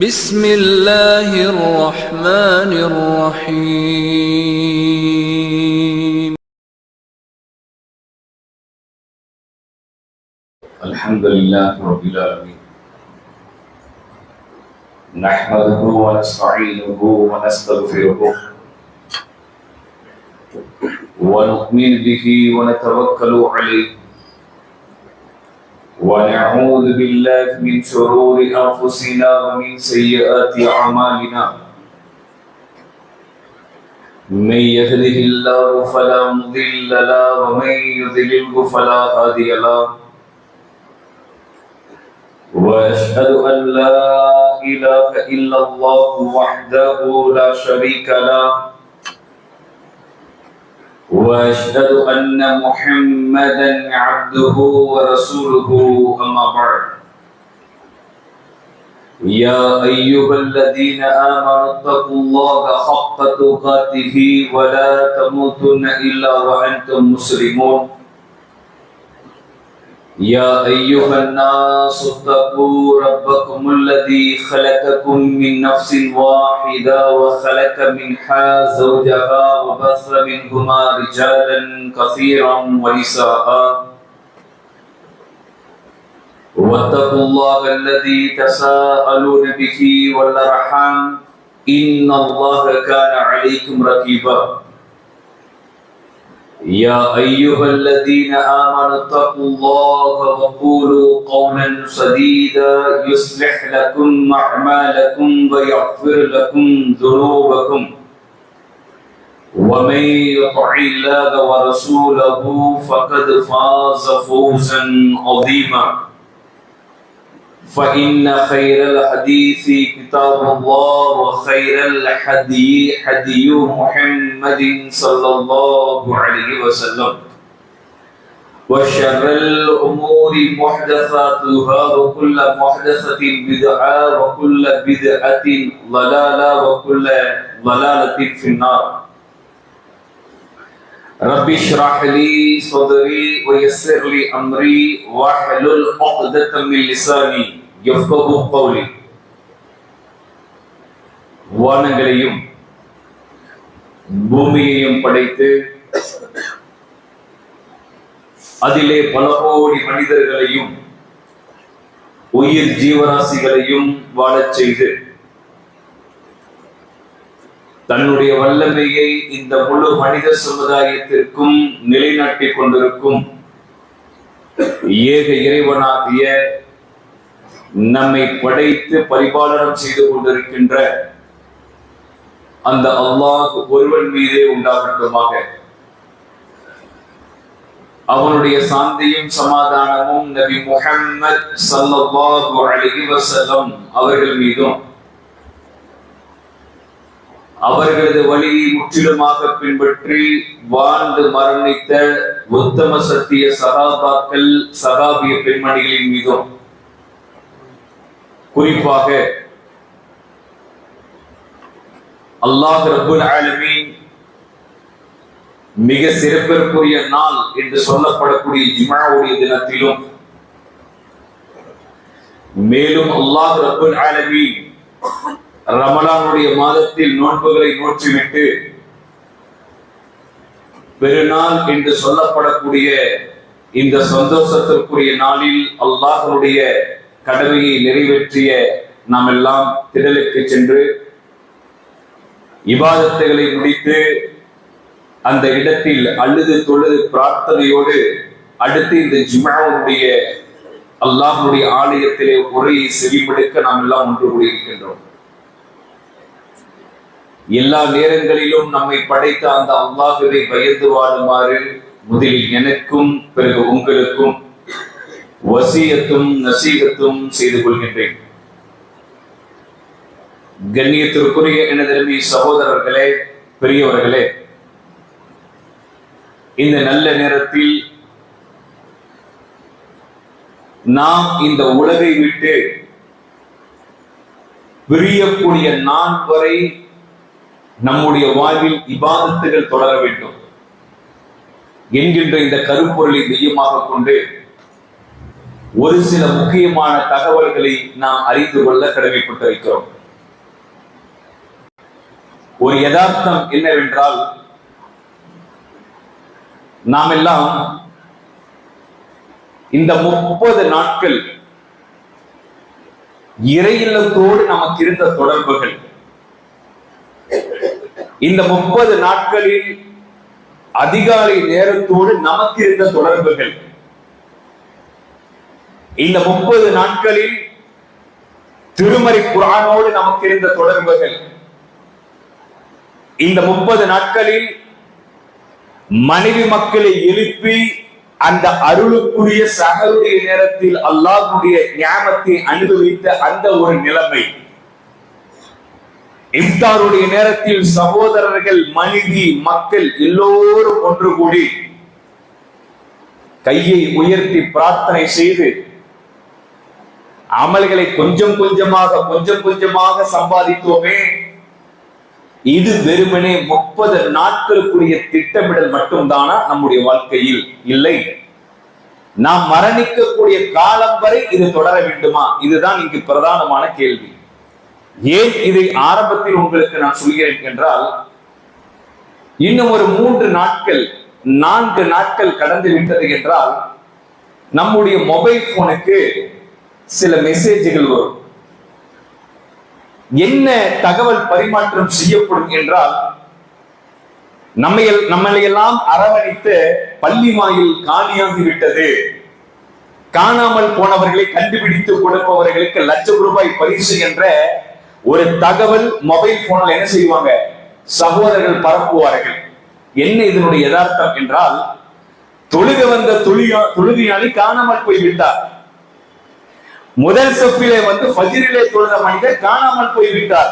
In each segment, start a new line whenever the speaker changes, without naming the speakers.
بسم الله الرحمن الرحيم
الحمد لله رب العالمين نحمده ونستعينه ونستغفره ونؤمن به ونتوكل عليه ونعوذ بالله من شرور أنفسنا ومن سيئات أعمالنا من يهده الله فلا مضل له ومن يضلله فلا هادي له وأشهد أن لا إله إلا الله وحده لا شريك له وأشهد أن محمدا عبده ورسوله أما بعد يا أيها الذين آمنوا اتقوا الله حق تقاته ولا تموتن إلا وأنتم مسلمون يا أيها الناس اتقوا ربكم الذي خلقكم من نفس واحدة وخلق منها زوجها وبث منهما رجالا كثيرا ونساء واتقوا الله الذي تساءلون به والأرحام إن الله كان عليكم رقيبا يا أيها الذين آمنوا اتقوا الله وقولوا قولا سديدا يصلح لكم أعمالكم ويغفر لكم ذنوبكم ومن يطع الله ورسوله فقد فاز فوزا عظيما فإن خير الحديث كتاب الله وخير الهدي هدي محمد صلى الله عليه وسلم وشر الأمور محدثاتها وكل محدثة بدعة وكل بدعة ضلالة وكل ضلالة في النار رب اشرح لي صدري ويسر لي أمري واحلل عقدة من لساني يفقهوا قولي வானங்களையும் பூமியையும் படைத்து அதிலே பல கோடி மனிதர்களையும் உயிர் ஜீவராசிகளையும் வாழச் செய்து தன்னுடைய வல்லமையை இந்த முழு மனித சமுதாயத்திற்கும் நிலைநாட்டிக் கொண்டிருக்கும் ஏக இறைவனாகிய நம்மை படைத்து பரிபாலனம் செய்து கொண்டிருக்கின்ற அந்த அல்லாஹ் ஒருவன் மீதே உண்டாகட்டுமாக. அவனுடைய சாந்தியும் சமாதானமும் நபி முஹம்மத் ஸல்லல்லாஹு அலைஹி வஸல்லம் அவர்கள் மீதும் அவர்களது வழியை முற்றிலுமாக பின்பற்றி வாழ்ந்து மரணித்த உத்தம சத்திய சகாபாக்கள் சகாபிய பெண்மணிகளின் மீதும் குறிப்பாக அல்லாஹ் ரப்புல் ஆலமீன் மிக சிறப்பிற்குரிய நாள் என்று சொல்லப்படக்கூடிய ஜும்ஆவுடைய தினத்திலும் மேலும் அல்லாஹ் ரப்புல் ஆலமீன் ரமலானுடைய மாதத்தில் நோன்புகளை நோற்றிவிட்டு பெருநாள் என்று சொல்லப்படக்கூடிய இந்த சந்தோஷத்திற்குரிய நாளில் அல்லாஹ்வுடைய கடமையை நிறைவேற்றிய நாம் எல்லாம் திடலுக்கு சென்று இபாதத்துகளை முடித்து அந்த இடத்தில் அழுது தொழுது பிரார்த்தனையோடு அடுத்து இந்த ஜும்ஆவுடைய அல்லாஹ்வுடைய ஆலயத்திலே உரையை செவிமடுக்க நாம் எல்லாம் ஒன்று கூடியிருக்கின்றோம். எல்லா நேரங்களிலும் நம்மை படைத்த அந்த அல்லாஹ்வை பயந்து வாழுமாறு முதலில் எனக்கும் பிறகு உங்களுக்கும் வசியத்தும் நசீகத்தும் செய்து கொள்கின்றேன். கண்ணியத்திற்குரிய எனதருமை சகோதரர்களே, பெரியவர்களே, இந்த நல்ல நேரத்தில் நாம் இந்த உலகை விட்டு பிரியக்கூடிய நாள் வரை நம்முடைய வாழ்வில் இபாதத்துகள் தொடர வேண்டும் என்கின்ற இந்த கருப்பொருளை மையமாக கொண்டு ஒரு சில முக்கியமான தகவல்களை நாம் அறிந்து கொள்ள கடமைப்பட்டிருக்கிறோம். ஒரு யதார்த்தம் என்னவென்றால், நாம் எல்லாம் இந்த 30 நாட்கள் இறையில்லத்தோடு நமக்கு இருந்த தொடர்புகள், இந்த 30 நாட்களில் அதிகாலை நேரத்தோடு நமக்கு இருந்த தொடர்புகள், இந்த 30 நாட்களில் திருமறை குர்ஆனோடு நமக்கு இருந்த தொடர்புகள், இந்த 30 நாட்களில் மனைவி மக்களை எழுப்பி அந்த அருளுக்குரிய சகருடைய நேரத்தில் அல்லாஹ்வுடைய நியாமத்தை அனுபவித்த அந்த ஒரு நிலைமை, இஃப்தாருடைய நேரத்தில் சகோதரர்கள், மனைவி, மக்கள் எல்லோரும் ஒன்று கூடி கையை உயர்த்தி பிரார்த்தனை செய்து அமல்களை கொஞ்சம் கொஞ்சமாக சம்பாதித்தோமே, இது வெறுமனே 30 நாட்களுக்குரிய திட்டமிடல் மட்டும்தானா நம்முடைய வாழ்க்கையில்? இல்லை. நாம் மரணிக்கக்கூடிய காலம் வரை இது தொடர வேண்டுமா? இதுதான் இங்கு பிரதானமான கேள்வி. ஏன் இதை ஆரம்பத்தில் உங்களுக்கு நான் சொல்கிறேன் என்றால், இன்னும் ஒரு 3 நாட்கள் 4 நாட்கள் கடந்து விட்டது என்றால் நம்முடைய மொபைல் போனுக்கு சில மெசேஜ்கள் வரும். என்ன தகவல் பரிமாற்றம் செய்யப்படும் என்றால், நம்மளையெல்லாம் அரவணைத்து பள்ளி வாயில் காலியாகி விட்டது, காணாமல் போனவர்களை கண்டுபிடித்து கொடுப்பவர்களுக்கு ₹1,00,000 பரிசு என்ற ஒரு தகவல் மொபைல் போன்ல என்ன செய்வாங்க, சகோதரர்கள் பரப்புவார்கள். என்ன இதனுடைய யதார்த்தம் என்றால், தொழுக வந்த தொழுகையாளி காணாமல் போய்விட்டார். முதல் சஃபிலே வந்து ஃபஜ்ரிலே தொழுத மனிதர் காணாமல் போய்விட்டார்.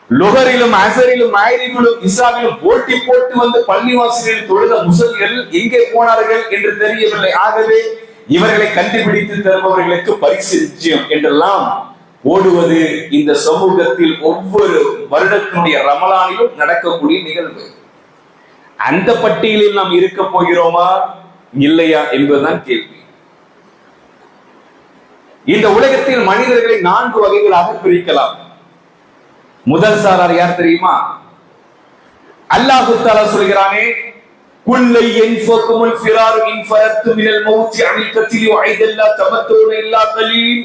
லுஹரிலும் அஸரிலும் மக்ரிபிலும் இஷாவிலும் போட்டி போட்டு வந்து பள்ளிவாசலில் தொழுத முஸல்லிகள் எங்கே போனார்கள் என்று தெரியவில்லை. ஆகவே இவர்களை கண்டுபிடித்து தருபவர்களுக்கு பரிசு நிச்சயம் என்றெல்லாம் ஓடுவது இந்த சமூகத்தில் ஒவ்வொரு வருடத்தினுடைய ரமலானிலும் நடக்கக்கூடிய நிகழ்வு. அந்த பட்டியலில் நாம் இருக்க போகிறோமா இல்லையா என்பதுதான் கேள்வி. இந்த உலகத்தில் மனிதர்களை 4 வகைகளாக பிரிக்கலாம். முதல் சாரார் யார் தெரியுமா? அல்லாஹ் தஆலா சொல்கிறானே, குல்லை யன்ஃபகுமுல் ஃபிரார் இன் ஃபரத்து மினல் மௌத் அனில் கத்லி வஐதல்லா தமத்தூன இல்லா கலீல்.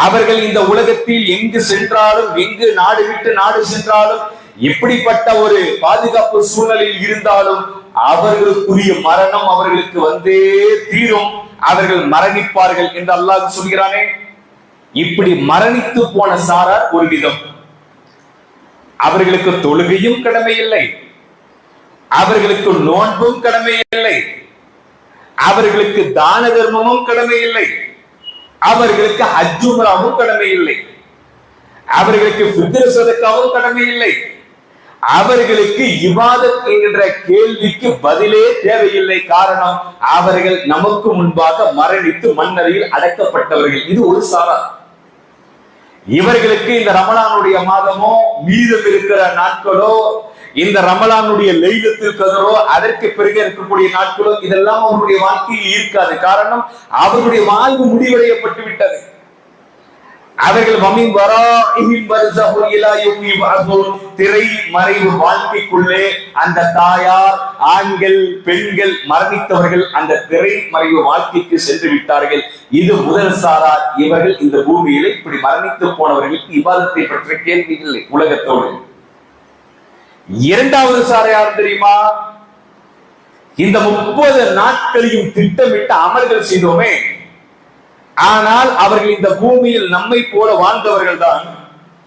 அவர்கள் இந்த உலகத்தில் எங்கு சென்றாலும், எங்கு நாடு விட்டு நாடு சென்றாலும், எப்படிப்பட்ட ஒரு பாதுகாப்பு சூழலில் இருந்தாலும் அவர்களுக்குரிய மரணம் அவர்களுக்கு வந்தே தீரும், அவர்கள் மரணிப்பார்கள் என்று அல்லாஹ் சொல்கிறானே. இப்படி மரணித்து போன சாரார் ஒரு விதம். அவர்களுக்கு தொழுகையும் கடமை இல்லை, அவர்களுக்கு நோன்பும் கடமை இல்லை, அவர்களுக்கு தான தர்மமும் கடமை இல்லை, அவர்களுக்கு ஹஜ் உம்ராவும் கடமை இல்லை, அவர்களுக்கு ஃபித்ர் சதகாவும் கடமை இல்லை, அவர்களுக்கு இபாதத் என்கின்ற கேள்விக்கு பதிலே தேவையில்லை. காரணம், அவர்கள் நமக்கு முன்பாக மரணித்து மண்ணறையில் அடக்கப்பட்டவர்கள். இது ஒரு சாரார். இவர்களுக்கு இந்த ரமலானுடைய மாதமோ, மீதம் இருக்கிற நாட்களோ, இந்த ரமலானுடைய லைலத்துல் கத்ரோ, அதற்கு பிறகு இருக்கக்கூடிய நாட்களோ, இதெல்லாம் அவருடைய வாழ்க்கையில் இருக்காது. காரணம், அவருடைய வாழ்வு முடிவடையப்பட்டு விட்டது. அவர்கள் வமின் வராஇஹிம் பர்ஸஹு இலா யௌமி யபஅஸூன், திரை மறைவு வாழ்க்கைக்குள்ளே அந்த தாயார், ஆண்கள், பெண்கள், மரணித்தவர்கள் அந்த திரை மறைவு வாழ்க்கைக்கு சென்று விட்டார்கள். இது முதல் சாரார். இவர்கள் இந்த பூமியிலே இப்படி மரணித்து போனவர்களுக்கு இபாதத்தை பற்றிய கேள்வி இல்லை உலகத்தோடு. இரண்டாவது சாரார் யார் தெரியுமா? இந்த 30 நாட்களையும் திட்டமிட்டு அமல்கள் செய்தோமே, ஆனால் அவர்கள் இந்த பூமியில் நம்மை போல வாழ்ந்தவர்கள் தான்.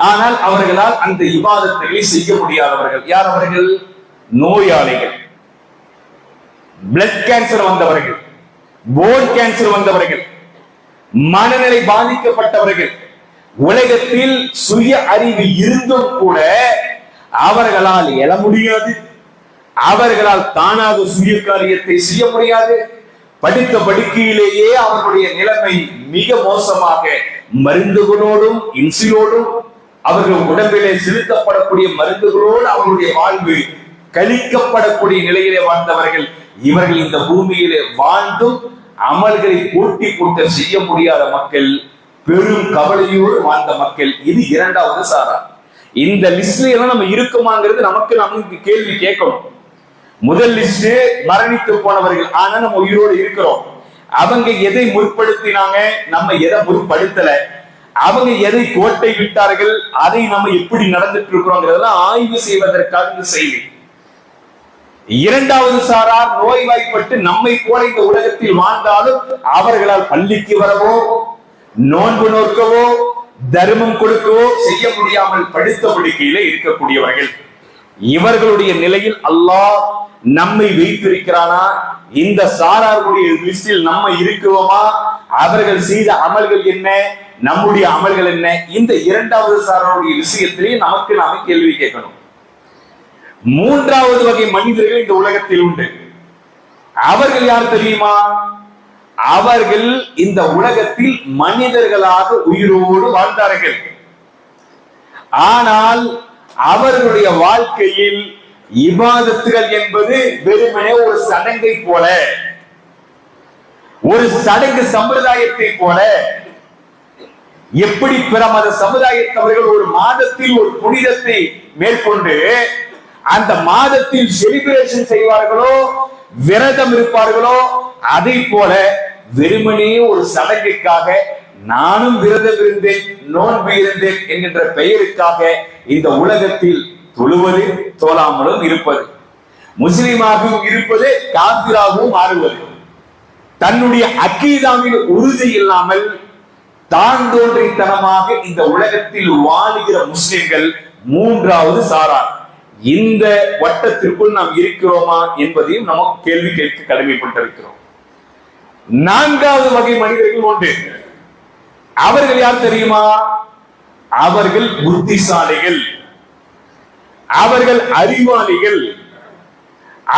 ஆனால் அவர்களால் அந்த இபாதத்தை செய்ய முடியாதவர்கள். யார் அவர்கள்? நோயாளிகள், பிளட் கேன்சர் வந்தவர்கள், போன் கேன்சர் வந்தவர்கள், மனநிலை பாதிக்கப்பட்டவர்கள். உலகத்தில் சுய அறிவு இருந்தும் கூட அவர்களால் எழ முடியாது, அவர்களால் தானாக சுய காரியத்தை செய்ய முடியாது. படித்த படுக்கையிலேயே அவர்களுடைய நிலைமை மிக மோசமாக, மருந்துகளோடும் இன்சிலோடும் அவர்கள் உடம்பிலே செலுத்தப்படக்கூடிய மருந்துகளோடு அவர்களுடைய வாழ்வு கழிக்கப்படக்கூடிய நிலையிலே வாழ்ந்தவர்கள். இவர்கள் இந்த பூமியிலே வாழ்ந்தும் அமல்களை போட்டி போட்டு செய்ய முடியாத மக்கள், பெரும் கவலையோடு வாழ்ந்த மக்கள். இது இரண்டாவது சாரார். இந்த லிஸ்ட்ல எல்லாம் நம்ம இருக்குமாங்கிறது நமக்கு கேள்வி கேட்கணும். முதல் லிஸ்ட் மரணித்து போனவர்கள், ஆனா நம்ம உயிரோடு இருக்கிறோம். அவங்க எதை முற்படுத்தினாங்க, நம்ம எதை முற்படுத்தல, அவங்க எதை கோட்டை விட்டார்கள், அதை நம்ம எப்படி நடந்துட்டு இருக்கிறோம் ஆய்வு செய்வதற்காக இந்த செய்தி. இரண்டாவது சாரார் நோய்வாய்ப்பட்டு நம்மை போல இந்த உலகத்தில் வாழ்ந்தாலும் அவர்களால் பள்ளிக்கு வரவோ, நோன்பு நோக்கவோ, தர்மம் கொடுக்கவோ செய்ய முடியாமல் படுத்த படுக்கையில இருக்கக்கூடியவர்கள். இவர்களுடைய நிலையில் அல்லாஹ் நம்மை வைத்திருக்கிறானா? இந்த சாராருடைய லிஸ்டில் நம்ம இருக்கிறோமா? அவர்கள் செய்த அமல்கள் என்ன, நம்முடைய அமல்கள் என்ன? இந்த இரண்டாவது சாராருடைய விஷயத்திலே நாம கேள்வி கேட்கணும். மூன்றாவது வகை மனிதர்கள் இந்த உலகத்தில் உண்டு. அவர்கள் யார் தெரியுமா? அவர்கள் இந்த உலகத்தில் மனிதர்களாக உயிரோடு வாழ்ந்தார்கள். ஆனால் அவர்களுடைய வாழ்க்கையில் இபாதத்துகள் என்பது வெறுமனே ஒரு சடங்கை போல, ஒரு சடங்கு சம்பிரதாயத்தை போல. எப்படி பிற மத சமுதாயத்தவர்கள் ஒரு மாதத்தில் ஒரு புனிதத்தை மேற்கொண்டு அந்த மாதத்தில் செலிபிரேஷன் செய்வார்களோ, விரதம் இருப்பார்களோ, அதை போல வெறுமனே ஒரு சடங்குக்காக நானும் விரதம் இருந்தேன், நோன்பு இருந்தேன் என்கின்ற பெயருக்காக இந்த உலகத்தில் தொழுவது, தோலாமலும் இருப்பது, முஸ்லிமாகவும் இருப்பது, காபிராகவும் மாறுவது, தன்னுடைய அக்கீதாவில் உறுதி இல்லாமல் தான் தோன்றித்தனமாக இந்த உலகத்தில் வாழுகிற முஸ்லிம்கள் மூன்றாவது சாரார். இந்த வட்டத்திற்குள் நாம் இருக்கிறோமா என்பதையும் நமக்கு கேள்வி கேட்க கடமைப்பட்டிருக்கிறோம். நான்காவது வகை மனிதர்கள் உண்டு. அவர்கள் யார் தெரியுமா? அவர்கள் புத்திசாலிகள், அவர்கள் அறிவாளிகள்,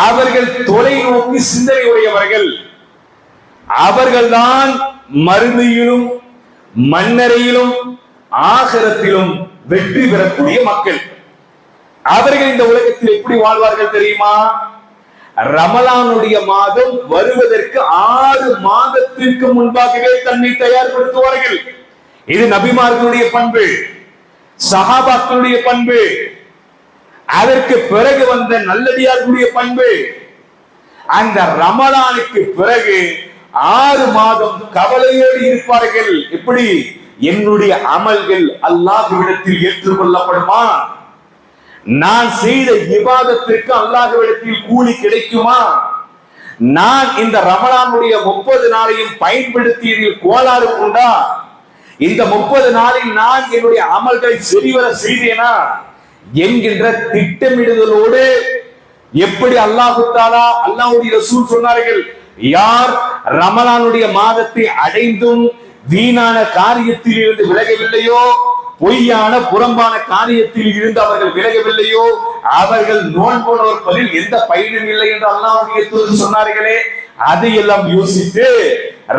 அவர்கள் தொலைநோக்கு சிந்தனை உடையவர்கள். அவர்கள்தான் மறுமையிலும் மன்னரையிலும் ஆகிரத்திலும் வெற்றி பெறக்கூடிய மக்கள். அவர்கள் இந்த உலகத்தில் எப்படி வாழ்வார்கள் தெரியுமா? ரமலானுடைய மாதம் வருவதற்கு 6 மாதத்திற்கு முன்பாகவே தன்னை தயார்படுத்துவார்கள். இது நபிமார்களுடைய பண்பு, சஹாபாக்களுடைய பண்பு, அதற்கு பிறகு வந்த நல்லடியார்களுடைய பண்பு. அந்த ரமலானுக்கு பிறகு 6 மாதம் கவலையோடு இருப்பார்கள். எப்படி? என்னுடைய அமல்கள் அல்லாஹ்விடத்தில் ஏற்றுக்கொள்ளப்படுமா? நான் செய்த இபாதத்திற்கு அல்லாஹ்விடத்தில் கூலி கிடைக்குமா? நான் இந்த ரமலானுடைய 30 நாளையும் பயன்படுத்தியதில் கோளாறு உண்டா? இந்த 30 நாளில் நான் என்னுடைய அமல்களை சரிவர செய்தேனா என்கின்ற திட்டமிடுதலோடு, எப்படி அல்லாஹு தஆலா அல்லாஹ்வுடைய ரசூல் சொன்னார்கள், யார் ரமலானுடைய மாதத்தை அடைந்தும் வீணான காரியத்தில் இருந்து விலகவில்லையோ, பொய்யான புறம்பான காரியத்தில் இருந்து அவர்கள் விலகவில்லையோ, அவர்கள் நோன்பு நோற்பதில் எந்த பயனும் இல்லை என்று அல்லாஹ்வுடைய தூதர் சொன்னார்களே. அதையெல்லாம் யோசித்து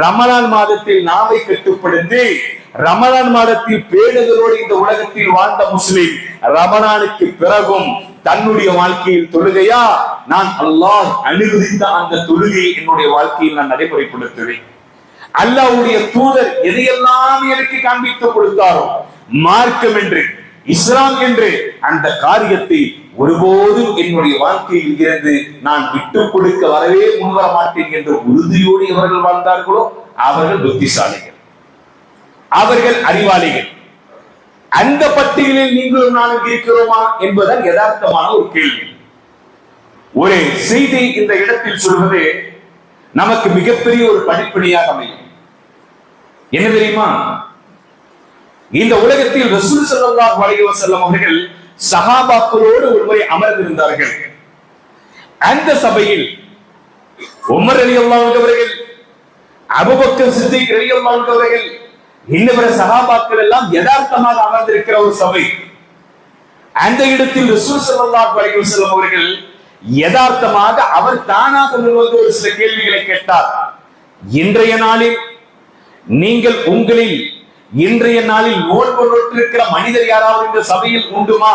ரமலான் மாதத்தில் நாவை கட்டுப்படுத்தி ரமலான் மாதத்தில் பேணுதலோடு இந்த உலகத்தில் வாழ்ந்த முஸ்லிம் ரமலானுக்கு பிறகும் தன்னுடைய வாழ்க்கையில் தொழுகையா, நான் அல்லாஹ் அனுமதித்த அந்த தொழுகையை என்னுடைய வாழ்க்கையில் நான் நடைமுறைப்படுத்துவேன். அல்லாஹ்வுடைய தூதர் எதையெல்லாம் எனக்கு காண்பித்து கொடுத்தாரோ, மார்க்கம் என்று, இஸ்லாம் என்று, அந்த காரியத்தை ஒருபோதும் என்னுடைய வாழ்க்கையில் இருந்து நான் விட்டுக் கொடுக்க வரவே முன்வர மாட்டேன் என்ற உறுதியோடு அவர்கள் வாழ்ந்தார்களோ அவர்கள் புத்திசாலிகள், அவர்கள் அறிவாளிகள். அந்த பட்டியலில் நீங்களும் நானும் இருக்கிறோமா என்பதுதான் யதார்த்தமான ஒரு கேள்வி. ஒரு செய்தி இந்த இடத்தில் சொல்வது நமக்கு மிகப்பெரிய ஒரு படிப்படியாக அமையும். என்ன தெரியுமா? இந்த உலகத்தில் ரசூல் ஸல்லல்லாஹு அலைஹி வஸல்லம் அவர்கள் சஹாபாக்களோடு ஒருமுறை அமர்ந்திருந்தார்கள். அந்த சபையில் உமர் ரலியல்லாஹு அன்ஹு அவர்கள், அபூபக்கர் சித்திக் ரலியல்லாஹு அன்ஹு அவர்கள், இன்னவர சஹாபாக்கள் எல்லாம் யதார்த்தமாக அமர்ந்திருக்கிற ஒரு சபை. அந்த இடத்தில் ரசூல் ஸல்லல்லாஹு அலைஹி வஸல்லம் அவர்கள் யதார்த்தமாக அவர் தானாக முன்வந்து ஒரு சில கேள்விகளை கேட்டார். இன்றைய நாளில் நீங்கள் உங்களில் இன்றைய நாளில் நோன்பு நோற்றிருக்கிற மனிதர் யாராவது இந்த சபையில் உண்டுமா?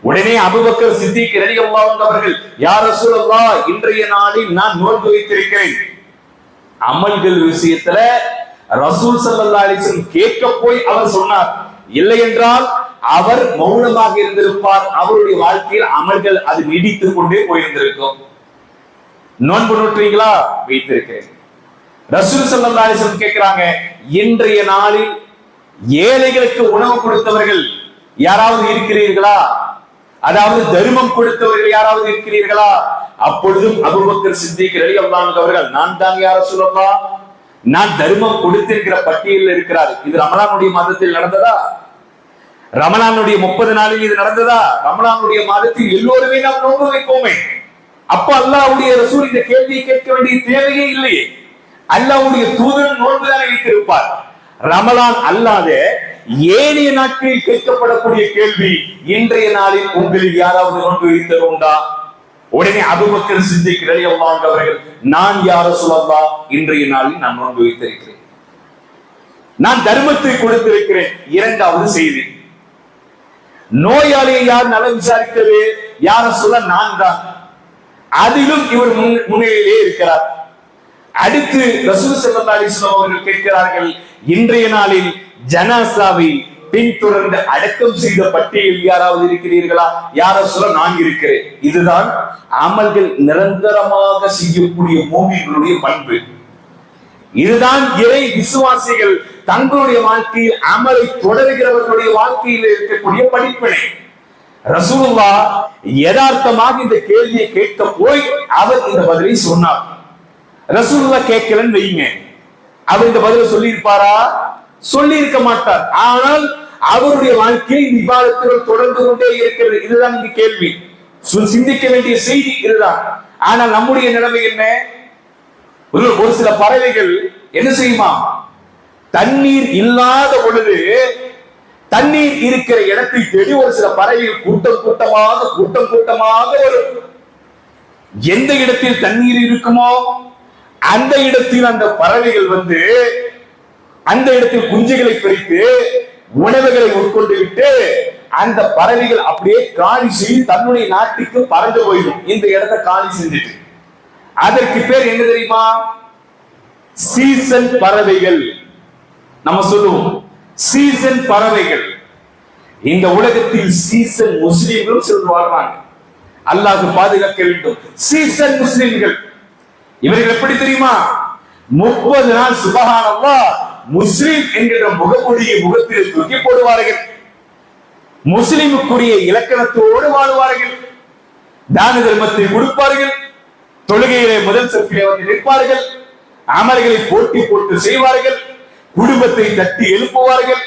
உடனே அபூபக்கர் சித்திக் ரலியல்லாஹு அன்ஹு அவர்கள், யா ரசூலல்லாஹ், இன்றைய நாளில் நான் நோன்பு வைத்திருக்கிறேன். அமல்கள் விஷயத்துல ரசூல் ஸல்லல்லாஹு அலைஹி வஸல்லம் கேட்க போய் அவர் சொன்னார். இல்லை என்றால் அவர் மௌனமாக இருந்திருப்பார். அவருடைய வாழ்க்கையில் அமல்கள் அது நீடித்துக் கொண்டே போயிருந்திருக்கும். நோன்பு நோற்றீங்களா? வைத்திருக்கிறேன். ரசூல் ஸல்லல்லாஹு அலைஹி வஸல்லம் கேட்கிறாங்க, இன்றைய நாளில் ஏழைகளுக்கு உணவு கொடுத்தவர்கள் யாராவது இருக்கிறீர்களா? அதாவது தர்மம் கொடுத்தவர்கள் யாராவது இருக்கிறீர்களா? அப்பொழுதும் அபூபக்கர் சித்திக் ரலியல்லாஹு அன்ஹு அவர்கள், நான் தான் யா ரசூலல்லாஹ், நான் தர்மம் கொடுத்திருக்கிற பட்டியலில் இருக்கிறார். இது ரமலானுடைய மாதத்தில் நடந்ததா? ரமலானுடைய 30 நாளில் இது நடந்ததா? ரமலானுடைய மாதத்தில் எல்லோருமே நாம் நோன்பு வைப்போமே. அப்ப அல்லாஹ்வுடைய ரசூல் இந்த கேள்வியை கேட்க வேண்டிய தேவையே இல்லையே. அல்லாஹ்வுடைய தூதர் நோன்பு தானே வைத்திருப்பார். ரமலான் அல்லாத ஏனைய நாட்களில் கேட்கப்படக்கூடிய கேள்வி, இன்றைய நாளில் உங்களில் யாராவது நோன்பு வைத்தது உண்டா? உடனே அபூபக்கர் சித்திக் ரலியல்லாஹு அன்ஹு அவர்கள், நான் யா ரசூலல்லாஹ், இன்றைய நாளில் நான் நோன்பு வைத்திருக்கிறேன், நான் தர்மத்தை கொடுத்திருக்கிறேன். இரண்டாவது செய்தி, நோயாளியை யார் நலம் விசாரித்தது? யா ரசூலல்லாஹ், நான் தான். அதிலும் இவர் முன்னிலையிலே இருக்கிறார். அடுத்து ரசூல் ஸல்லல்லாஹு அலைஹி வஸல்லம் அவர்கள் கேட்கிறார்கள், இன்றைய நாளில் ஜனாசாவை பின்தொடர்ந்து அடக்கம் செய்த பட்டியலில் யாராவது இருக்கிறீர்களா? யா ரசூலல்லாஹ், நான் இருக்கிறேன். இதுதான் அமல்கள் நிரந்தரமாக செய்யக்கூடிய மூமின்களுடைய பண்பு. இதுதான் இறை விசுவாசிகள் தங்களுடைய வாழ்க்கையில் அமலை தொடர்கிறவர்களுடைய வாழ்க்கையில் இருக்கக்கூடிய படிப்பினை. ரசூலுல்லாஹ் யதார்த்தமாக இந்த கேள்வியை கேட்க போய் அவர் இந்த பதிலை சொன்னார். ரசூலுல்லாஹ் கேட்கலன்னு வைங்க, அவர் இந்த பதிலை சொல்லி இருப்பாரா? சொல்லி இருக்க மாட்டார். ஆனால் அவருடைய வாழ்க்கையில் இந்த இபாதத்துகள் தொடர்ந்து கொண்டே இருக்கிறது. இதுதான் இந்த கேள்வி, சிந்திக்க வேண்டிய செய்தி இதுதான். ஆனால் நம்முடைய நிலைமை என்ன? ஒரு சில பறவைகள் என்ன செய்யுமா, தண்ணீர் இல்லாத பொழுது தண்ணீர் இருக்கிற இடத்தை தேடி ஒரு சில பறவைகள் கூட்டம் கூட்டமாக வரும். எந்த இடத்தில் தண்ணீர் இருக்குமோ அந்த இடத்தில் அந்த பறவைகள் வந்து அந்த இடத்தில் குஞ்சுகளை பிரித்து உணவுகளை உட்கொண்டு விட்டு அந்த பறவைகள் அப்படியே காலி செய்து தன்னுடைய நாட்டுக்கு பறந்து போயிடும். இந்த இடத்தை காலி செஞ்சுட்டு அதற்கு பேர் என்ன தெரியுமா? சீசன் பறவைகள். நம்ம சொல்லுவோம் சீசன் பறவைகள். இந்த உலகத்தில் சீசன் முஸ்லிம்களும் சிலர் வாழ்றாங்க. அல்லாஹ் பாதுகாக்க வேண்டும். சீசன் முஸ்லிம்கள் இவர்கள் எப்படி தெரியுமா? 30 நாள் சுபஹானல்லாஹ் முஸ்லிம் என்கிற முகமூடியை முகத்தில் தூக்கி போடுவார்கள். முஸ்லிமுக்குரிய இலக்கணத்தோடு வாழ்வார்கள். தான தர்மத்தை கொடுப்பார்கள். தொழுகையிலே முதல் சஃபிலே வந்து நிற்பார்கள். அமல்களை போட்டி போட்டு செய்வார்கள். குடும்பத்தை தட்டி எழுப்புவார்கள்.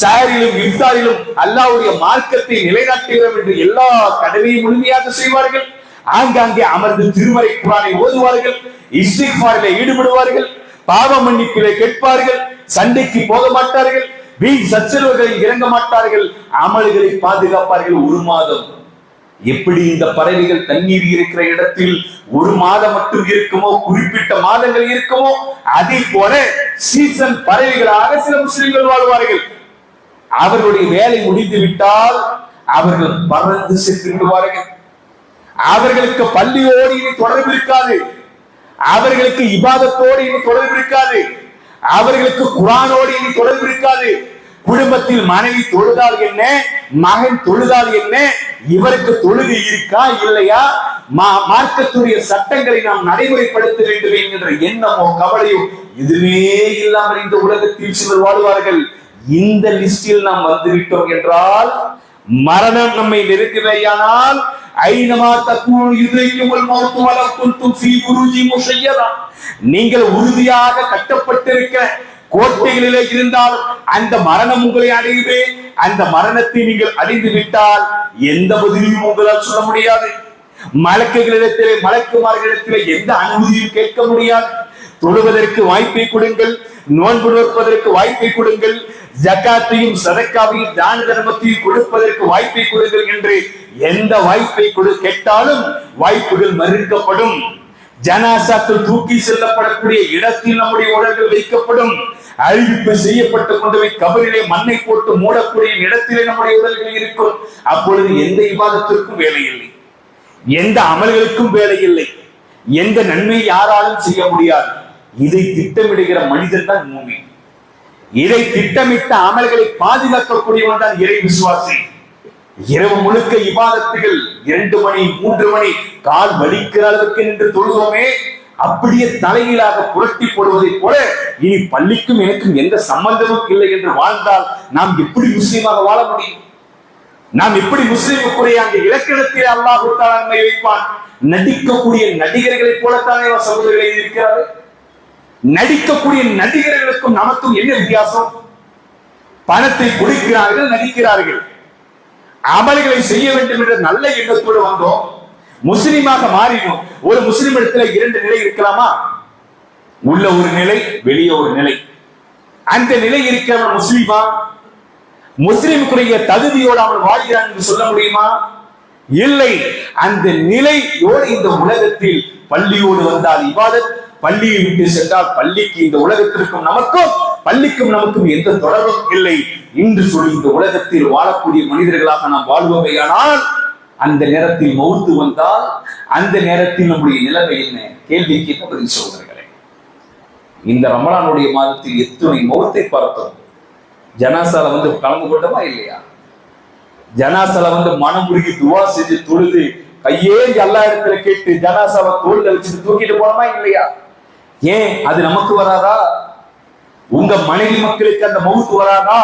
சாரிலும் இஃப்தாரிலும் அல்லாஹ்வுடைய மார்க்கத்தை நிலைநாட்டுகிறோம் என்று எல்லா கடமையும் முழுமையாக செய்வார்கள். ஆங்காங்கே அமர்ந்து திருமறை குர்ஆனை ஓதுவார்கள். இஸ்திக்ஃபாரிலே ஈடுபடுவார்கள். பாவ மன்னிப்பிலே கேட்பார்கள். சண்டைக்கு போக மாட்டார்கள். வீண் சச்சரவுகளில் இறங்க மாட்டார்கள். அமல்களை பாதுகாப்பார்கள். 1 மாதம். எப்படி இந்த பறவைகள் தண்ணீர் இருக்கிற இடத்தில் 1 மாதம் மட்டும் இருக்குமோ, குறிப்பிட்ட மாதங்கள் இருக்குமோ, அதே போல சீசன் பறவைகளாக சில முஸ்லிம்கள் வாழ்வார்கள். அவர்களுடைய வேலை முடிந்து விட்டால் அவர்கள் பறந்து சென்று விடுவார்கள். அவர்களுக்கு பள்ளியோடு இனி தொடர்பு இருக்காது. அவர்களுக்கு இபாதத்தோடு இனி தொடர்பு இருக்காது. அவர்களுக்கு குர்ஆனோடு இனி தொடர்பு இருக்காது. குடும்பத்தில் மனைவி தொழுதால் என்ன, மகன் தொழுதால் என்ன, இவருக்கு தொழுகை இருக்கா இல்லையா, மார்க்கத்துடைய சட்டங்களை நாம் நடைமுறைப்படுத்த வேண்டும் என்கிற எண்ணமோ கவலையோ இதுவே இல்லாமல் இந்த உலகத்தில் சிலர் வாழ்வார்கள். இந்த லிஸ்டில் நாம் வந்துவிட்டோம் என்றால் மரணம் நம்மை நெருங்குமையானால் ஐனமா தக்கூனு யுத்ரிக்குமுல் மௌத் வலவ் குன்தும் ஃபீ புரூஜி முஷய்யதா, நீங்கள் உறுதியாக கட்டப்பட்டிருக்கிற கோட்டைகளிலே இருந்தால் அந்த மரணம் உங்களை அடையுமே. அந்த மரணத்தை நீங்கள் அடைந்து விட்டால் எந்த பதிலையும் உங்களால் சொல்ல முடியாது. மலக்குகளிடத்திலே மலக்குமார்களிடத்திலே எந்த அனுமதியும் கேட்க முடியாது. தொழுவதற்கு வாய்ப்பை கொடுங்கள், நோன்பு நோற்பதற்கு வாய்ப்பை கொடுங்கள், ஜகாத்தையும் சதக்காவையும் தான தர்மத்தையும் கொடுப்பதற்கு வாய்ப்பை கொடுங்கள் என்று எந்த வாய்ப்பை கேட்டாலும் வாய்ப்புகள் மறுக்கப்படும். ஜனாசாக்கள் தூக்கி செல்லப்படக்கூடிய இடத்தில் நம்முடைய உடல்கள் வைக்கப்படும். அறிவிப்பு செய்யப்பட்டு கொண்டு போய் கபரிலே மண்ணை போட்டு மூடக்கூடிய இடத்திலே நம்முடைய உடல்கள் இருக்கும். அப்பொழுது எந்த இபாதத்திற்கும் வேலை இல்லை, எந்த அமல்களுக்கும் வேலை இல்லை, எந்த நன்மை யாராலும் செய்ய முடியாது. இதை திட்டமிடுகிற மனிதன் தான் மூமின். இதை திட்டமிட்ட அமல்களை பாதுகாக்கக்கூடியவன் தான் இறை விசுவாசி. இரவு முழுக்க இபாதத்துகள் 2 மணி 3 மணி கால் வலிக்கிற அளவுக்கு நின்று தொழுவோமே, அப்படியே தலைகீழாக புரட்டி போடுவதை போல இனி பள்ளிக்கும் எனக்கும் எந்த சம்பந்தமும் இல்லை என்று வாழ்ந்தால் நாம் எப்படி முஸ்லீமாக வாழ முடியும்? நாம் எப்படி முஸ்லீமுக்குரிய அந்த இலக்கணத்தில் அல்லாஹ் நம்மை வைப்பான்? நடிக்கக்கூடிய நடிகர்களைப் போலத்தானே சகோதரர்களை இருக்கிறார்கள். நடிக்கக்கூடிய நடிகர்களுக்கும் நமக்கும் என்ன வித்தியாசம்? பணத்தை கொடுக்கிறார்கள், நடிக்கிறார்கள். அமல்களை செய்ய வேண்டும் என்ற நல்ல எண்ணத்தோடு வந்தோம், முஸ்லிமாக மாறினோம். ஒரு முஸ்லிம் இடத்துல 2 நிலை இருக்கலாமா? உள்ள ஒரு நிலை, வெளியே ஒரு நிலை. அந்த நிலை இருக்கிறவன் முஸ்லிமா? முஸ்லிமுக்குரிய தகுதியோடு அவன் வாழ்கிறான் என்று சொல்ல முடியுமா? இல்லை. அந்த நிலையோடு இந்த உலகத்தில் பள்ளியோடு வந்தால் இபாதத், பள்ளியை விட்டு சென்றால் பள்ளிக்கு இந்த உலகத்திற்கும் நமக்கும் பள்ளிக்கும் நமக்கும் எந்த தொடர்பும் இல்லை என்று சொல்லி இந்த உலகத்தில் வாழக்கூடிய மனிதர்களாக நாம் வாழ்வோமையானால் அந்த நேரத்தில் மௌத்து வந்தால் அந்த நேரத்தில் நம்முடைய நிலைமை என்ன? கேள்விக்கு என்ன பதில் சகோதரர்களே? இந்த ரமலானுடைய மாதத்தில் எத்தனை மௌத்தை பார்த்தோம். ஜனாசால வந்து கலந்து கொண்டமா இல்லையா? ஜனாசால வந்து மனம் உருகி துவா செஞ்சு தொழுது கையேந்தி எல்லா இடத்துல கேட்டு ஜனாசாவை தோல்ல வச்சுட்டு தூக்கிட்டு போனோமா இல்லையா? ஏன் அது நமக்கு வராதா? உங்க மனைவி மக்களுக்கு அந்த மௌத்து வராதா?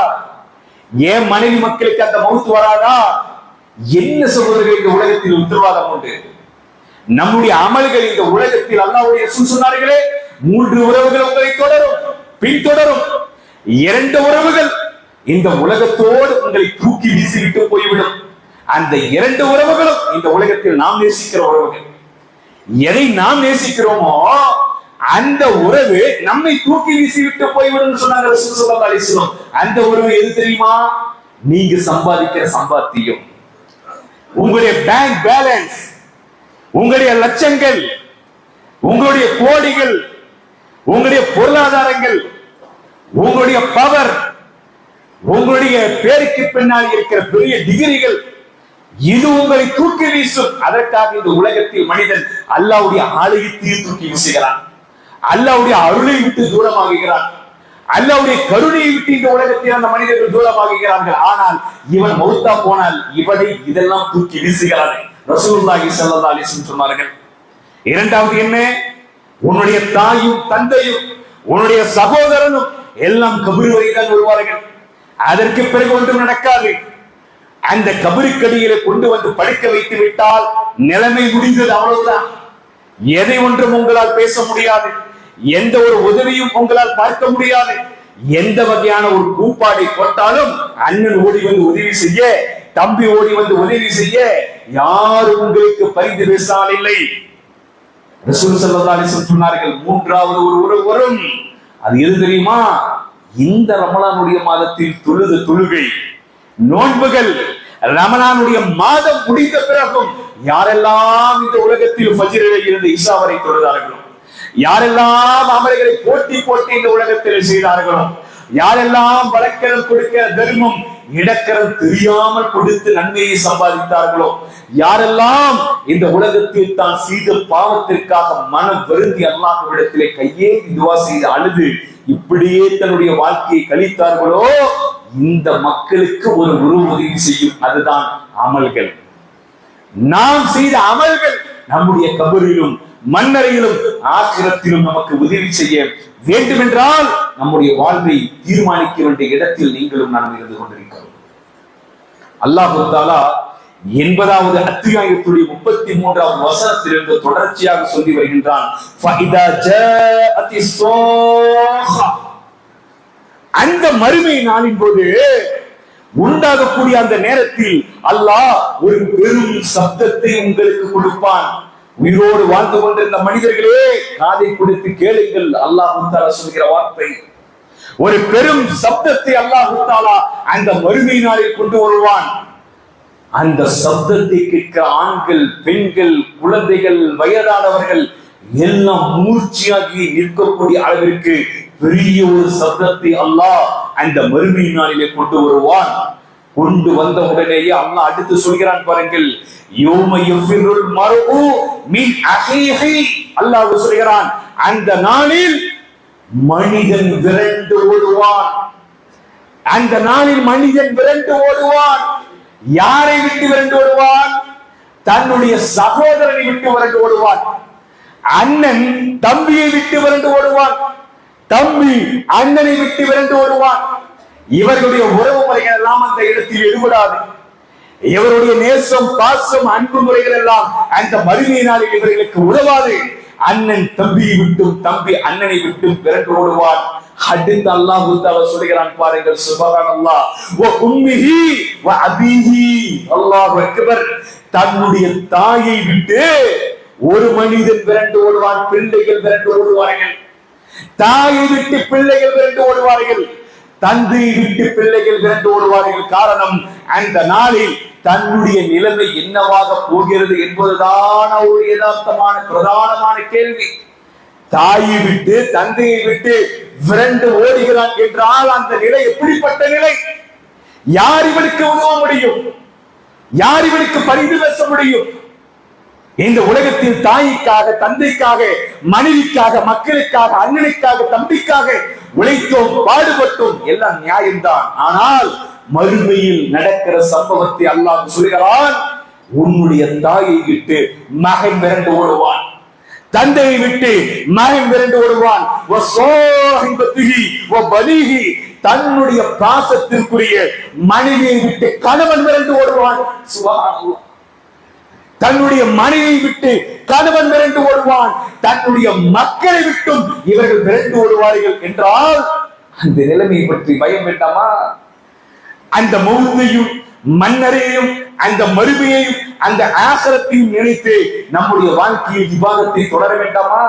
ஏன் மனைவி மக்களுக்கு அந்த மௌத்து வராதா? என்ன சகோதரர்கள் இந்த உலகத்தில் உத்தரவாதம் உண்டு? நம்முடைய அமல்கள் இந்த உலகத்தில் அல்லாஹ்வுடைய ரசூல் சொன்னார்களே, 3 உறவுகள் உங்களை தொடரும், பின்தொடரும். 2 உறவுகள் இந்த உலகத்தோடு உங்களை தூக்கி வீசிவிட்டு போய்விடும். அந்த 2 உறவுகளும் இந்த உலகத்தில் நாம் நேசிக்கிற உறவுகள். எதை நாம் நேசிக்கிறோமோ அந்த உறவு நம்மை தூக்கி வீசிவிட்டு போய்விடும் சொன்னாங்க ரசூல் ஸல்லல்லாஹு அலைஹி வஸல்லம். அந்த உறவு எது தெரியுமா? நீங்க சம்பாதிக்கிற சம்பாத்தியம், உங்களுடைய பேங்க் பேலன்ஸ், உங்களுடைய லட்சங்கள், உங்களுடைய கோடிகள், உங்களுடைய பொருளாதாரங்கள், உங்களுடைய பவர், உங்களுடைய பேருக்கு பின்னால் இருக்கிற பெரிய டிகிரிகள், இது உங்களை தூக்கி வீசும். அதற்காக இந்த உலகத்தில் மனிதன் அல்லாஹ்வுடைய ஆலயத்தையும் தூக்கி வீசுகிறான், அல்லாஹ்வுடைய அருளை விட்டு தூரமாகுகிறான், அல்லாஹ்வுடைய கருணையை விட்டு இந்த உலகத்தில் அந்த மனிதர்கள் தூரமாகுகிறார்கள். ஆனால் இவன் மௌத்தா போனால் இவனை இதெல்லாம் தூக்கி வீசுகிறான். ரசூலுல்லாஹி ஸல்லல்லாஹு அலைஹி வஸல்லம் சொன்னார்கள். இரண்டாவது என்ன? உன்னுடைய தாயும் தந்தையும் உன்னுடைய சகோதரனும் எல்லாம் கபர் வரைதான் வருவார்கள். அதற்கு பிறகு ஒன்றும் நடக்காது. அந்த கபருக்கடியில கொண்டு வந்து படுக்க வைத்து விட்டால் நிலைமை முடிந்தது, அவ்வளவுதான். எதை ஒன்றும் உங்களால் பேச முடியாது, எந்த ஒரு உதவியும் உங்களால் பார்க்க முடியாது. எந்த வகையான ஒரு கூப்பாடை போட்டாலும் அண்ணன் ஓடி வந்து உதவி செய்ய, தம்பி ஓடி வந்து உதவி செய்ய யாரும் உங்களுக்கு பரிந்து பேசால் இல்லை. ரசூல் ஸல்லல்லாஹு அலைஹி வஸல்லம் சொன்னார்கள், 3வது ஒரு உறவு வரும். அது எது தெரியுமா? இந்த ரமலானுடைய மாதத்தில் தொழுத தொழுகை, நோன்புகள், ரமலானுடைய மாதம் முடிந்த பிறகும் யாரெல்லாம் இந்த உலகத்தில் ஃபஜ்ரிலே இருந்து இஷா வரை தொழுதார்களோ, யாரெல்லாம் அமல்களை போட்டி போட்டு இந்த உலகத்தில் செய்தார்களோ, யாரெல்லாம் வழக்கரம் கொடுக்கிற தர்மம் இடக்கரம் தெரியாமல் கொடுத்து நன்மையை சம்பாதித்தார்களோ, யாரெல்லாம் இந்த உலகத்தில் தான் செய்த பாவத்திற்காக மனம் வருந்தி அல்லாஹ்விடத்திலே கையேந்தி துஆ செய்து அழுது இப்படியே தன்னுடைய வாழ்க்கையை கழித்தார்களோ, இந்த மக்களுக்கு ஒரு உதவி செய்யும். அதுதான் அமல்கள். நாம் செய்த அமல்கள் நம்முடைய கபரிலும் மண்ணறையிலும் ஆகிரத்திலும் நமக்கு உதவி செய்ய வேண்டும் என்றால் நம்முடைய வாழ்வை தீர்மானிக்க வேண்டிய இடத்தில் நீங்களும் நாம் இருந்து கொண்டிருக்கிறோம். அல்லாஹ் தஆலா 80வது அத்தியாயத்துடைய 33வது வசனத்திலிருந்து தொடர்ச்சியாக சொல்லி வருகின்றான். ஃபஇதா ஜாஅத்திஸ் ஸாஹா, அந்த மறுமை நாளின் போது உண்டாகக்கூடிய அந்த நேரத்தில் அல்லாஹ் ஒரு பெரும் சப்தத்தை உங்களுக்கு கொடுப்பான். உயிரோடு வாழ்ந்து கொண்டிருந்த மனிதர்களே காதை கொடுத்து கேளுங்கள், அல்லாஹ் தஆலா சொல்கிற வார்த்தை. ஒரு பெரும் சப்தத்தை அல்லாஹ் தஆலா அந்த மறுமை நாளில் கொண்டு வருவான். அந்த சப்தத்தை கேட்க ஆண்கள், பெண்கள், குழந்தைகள், வயதானவர்கள் எல்லாம் மூர்ச்சியாகி நிற்கக்கூடிய அளவிற்கு பெரிய ஒரு சப்தத்தை அல்லாஹ் அந்த மறுமை நாளிலே கொண்டு வருவான். கொண்டு வந்த உடனேயே அல்லாஹ் அடுத்து சொல்கிறான் பாருங்கள், யௌம யஃபிருல் மர்உ மின் அஹீஹி. அல்லாஹ் சொல்கிறான், அந்த நாளில் மனிதன் விரண்டு ஓடுவான். அந்த நாளில் மனிதன் விரண்டு ஓடுவான். யாரை விட்டு விரண்டு ஓடுவான்? தன்னுடைய சகோதரனை விட்டு விரண்டு ஓடுவான். அண்ணன் தம்பியை விட்டு விரண்டு ஓடுவான். தம்பி அண்ணனை விட்டு விரண்டு ஓடுவான். இவர்களுடைய உறவு முறைகள் எல்லாம் அந்த இடத்தில் எடுபடாது. இவருடைய நேசம், பாசம், அன்பு முறைகள் எல்லாம் அந்த மறுமை நாளில் இவர்களுக்கு உதவாது. அண்ணன் தம்பியை விட்டும் தம்பி அண்ணனை விட்டும் விரண்டு ஓடுவான். அடுத்து அல்லாஹ் தஆலா சொல்கிறான் பாருங்கள், சுப்ஹானல்லாஹ், வ உம்மிஹி வ அபீஹி. அல்லாஹு அக்பர். தன்னுடைய தாயை விட்டு ஒரு மனிதன் விரண்டு ஓடுவான். பிள்ளைகள் விரண்டு ஓடுவார்கள். தாயை விட்டு பிள்ளைகள் விரண்டு ஓடுவார்கள். தந்தையை விட்டு பிள்ளைகள் விரண்டு ஓடுவார்கள். காரணம், அந்த நாளில் தன்னுடைய நிலைமை என்னவாக போகிறது என்பதுதான் ஒரு யதார்த்தமான பிரதானமான கேள்வி. தாயை விட்டு தந்தையை விட்டு விரண்டு ஓடுகிறான் என்றால் அந்த நிலை எப்படிப்பட்ட நிலை? யார் இவனுக்கு உதவ முடியும்? யார் இவனுக்கு பரிந்து பேச முடியும்? இந்த உலகத்தில் தாய்க்காக, தந்தைக்காக, மனைவிக்காக, மக்களுக்காக, அண்ணனுக்காக, தம்பிக்காக உழைத்தோம், பாடுபட்டோம், எல்லாம் நியாயம்தான். ஆனால் மறுமையில் நடக்கிற சம்பவத்தை அல்லாஹ் சொல்கிறான், உன்னுடைய தாயை விட்டு மகன் விரண்டு ஓடுவான், தந்தையை விட்டு மகன் விரண்டு ஓடுவான். தன்னுடைய பாசத்திற்குரிய மனைவியை விட்டு கணவன் விரண்டு ஓடுவான். சுப்ஹானல்லாஹ். தன்னுடைய மனைவியை விட்டு கணவன் விரண்டு ஓடுவான். தன்னுடைய மக்களை விட்டும் இவர்கள் விரண்டு ஓடுவார்கள் என்றால் அந்த நிலைமையை பற்றி பயம் வேண்டாமா? அந்த மௌத்தையும் மன்னரையும் அந்த மறுமையையும் அந்த ஆகிரத்தையும் நினைத்து நம்முடைய வாழ்க்கையில் இபாதத்தை தொடர வேண்டாமா?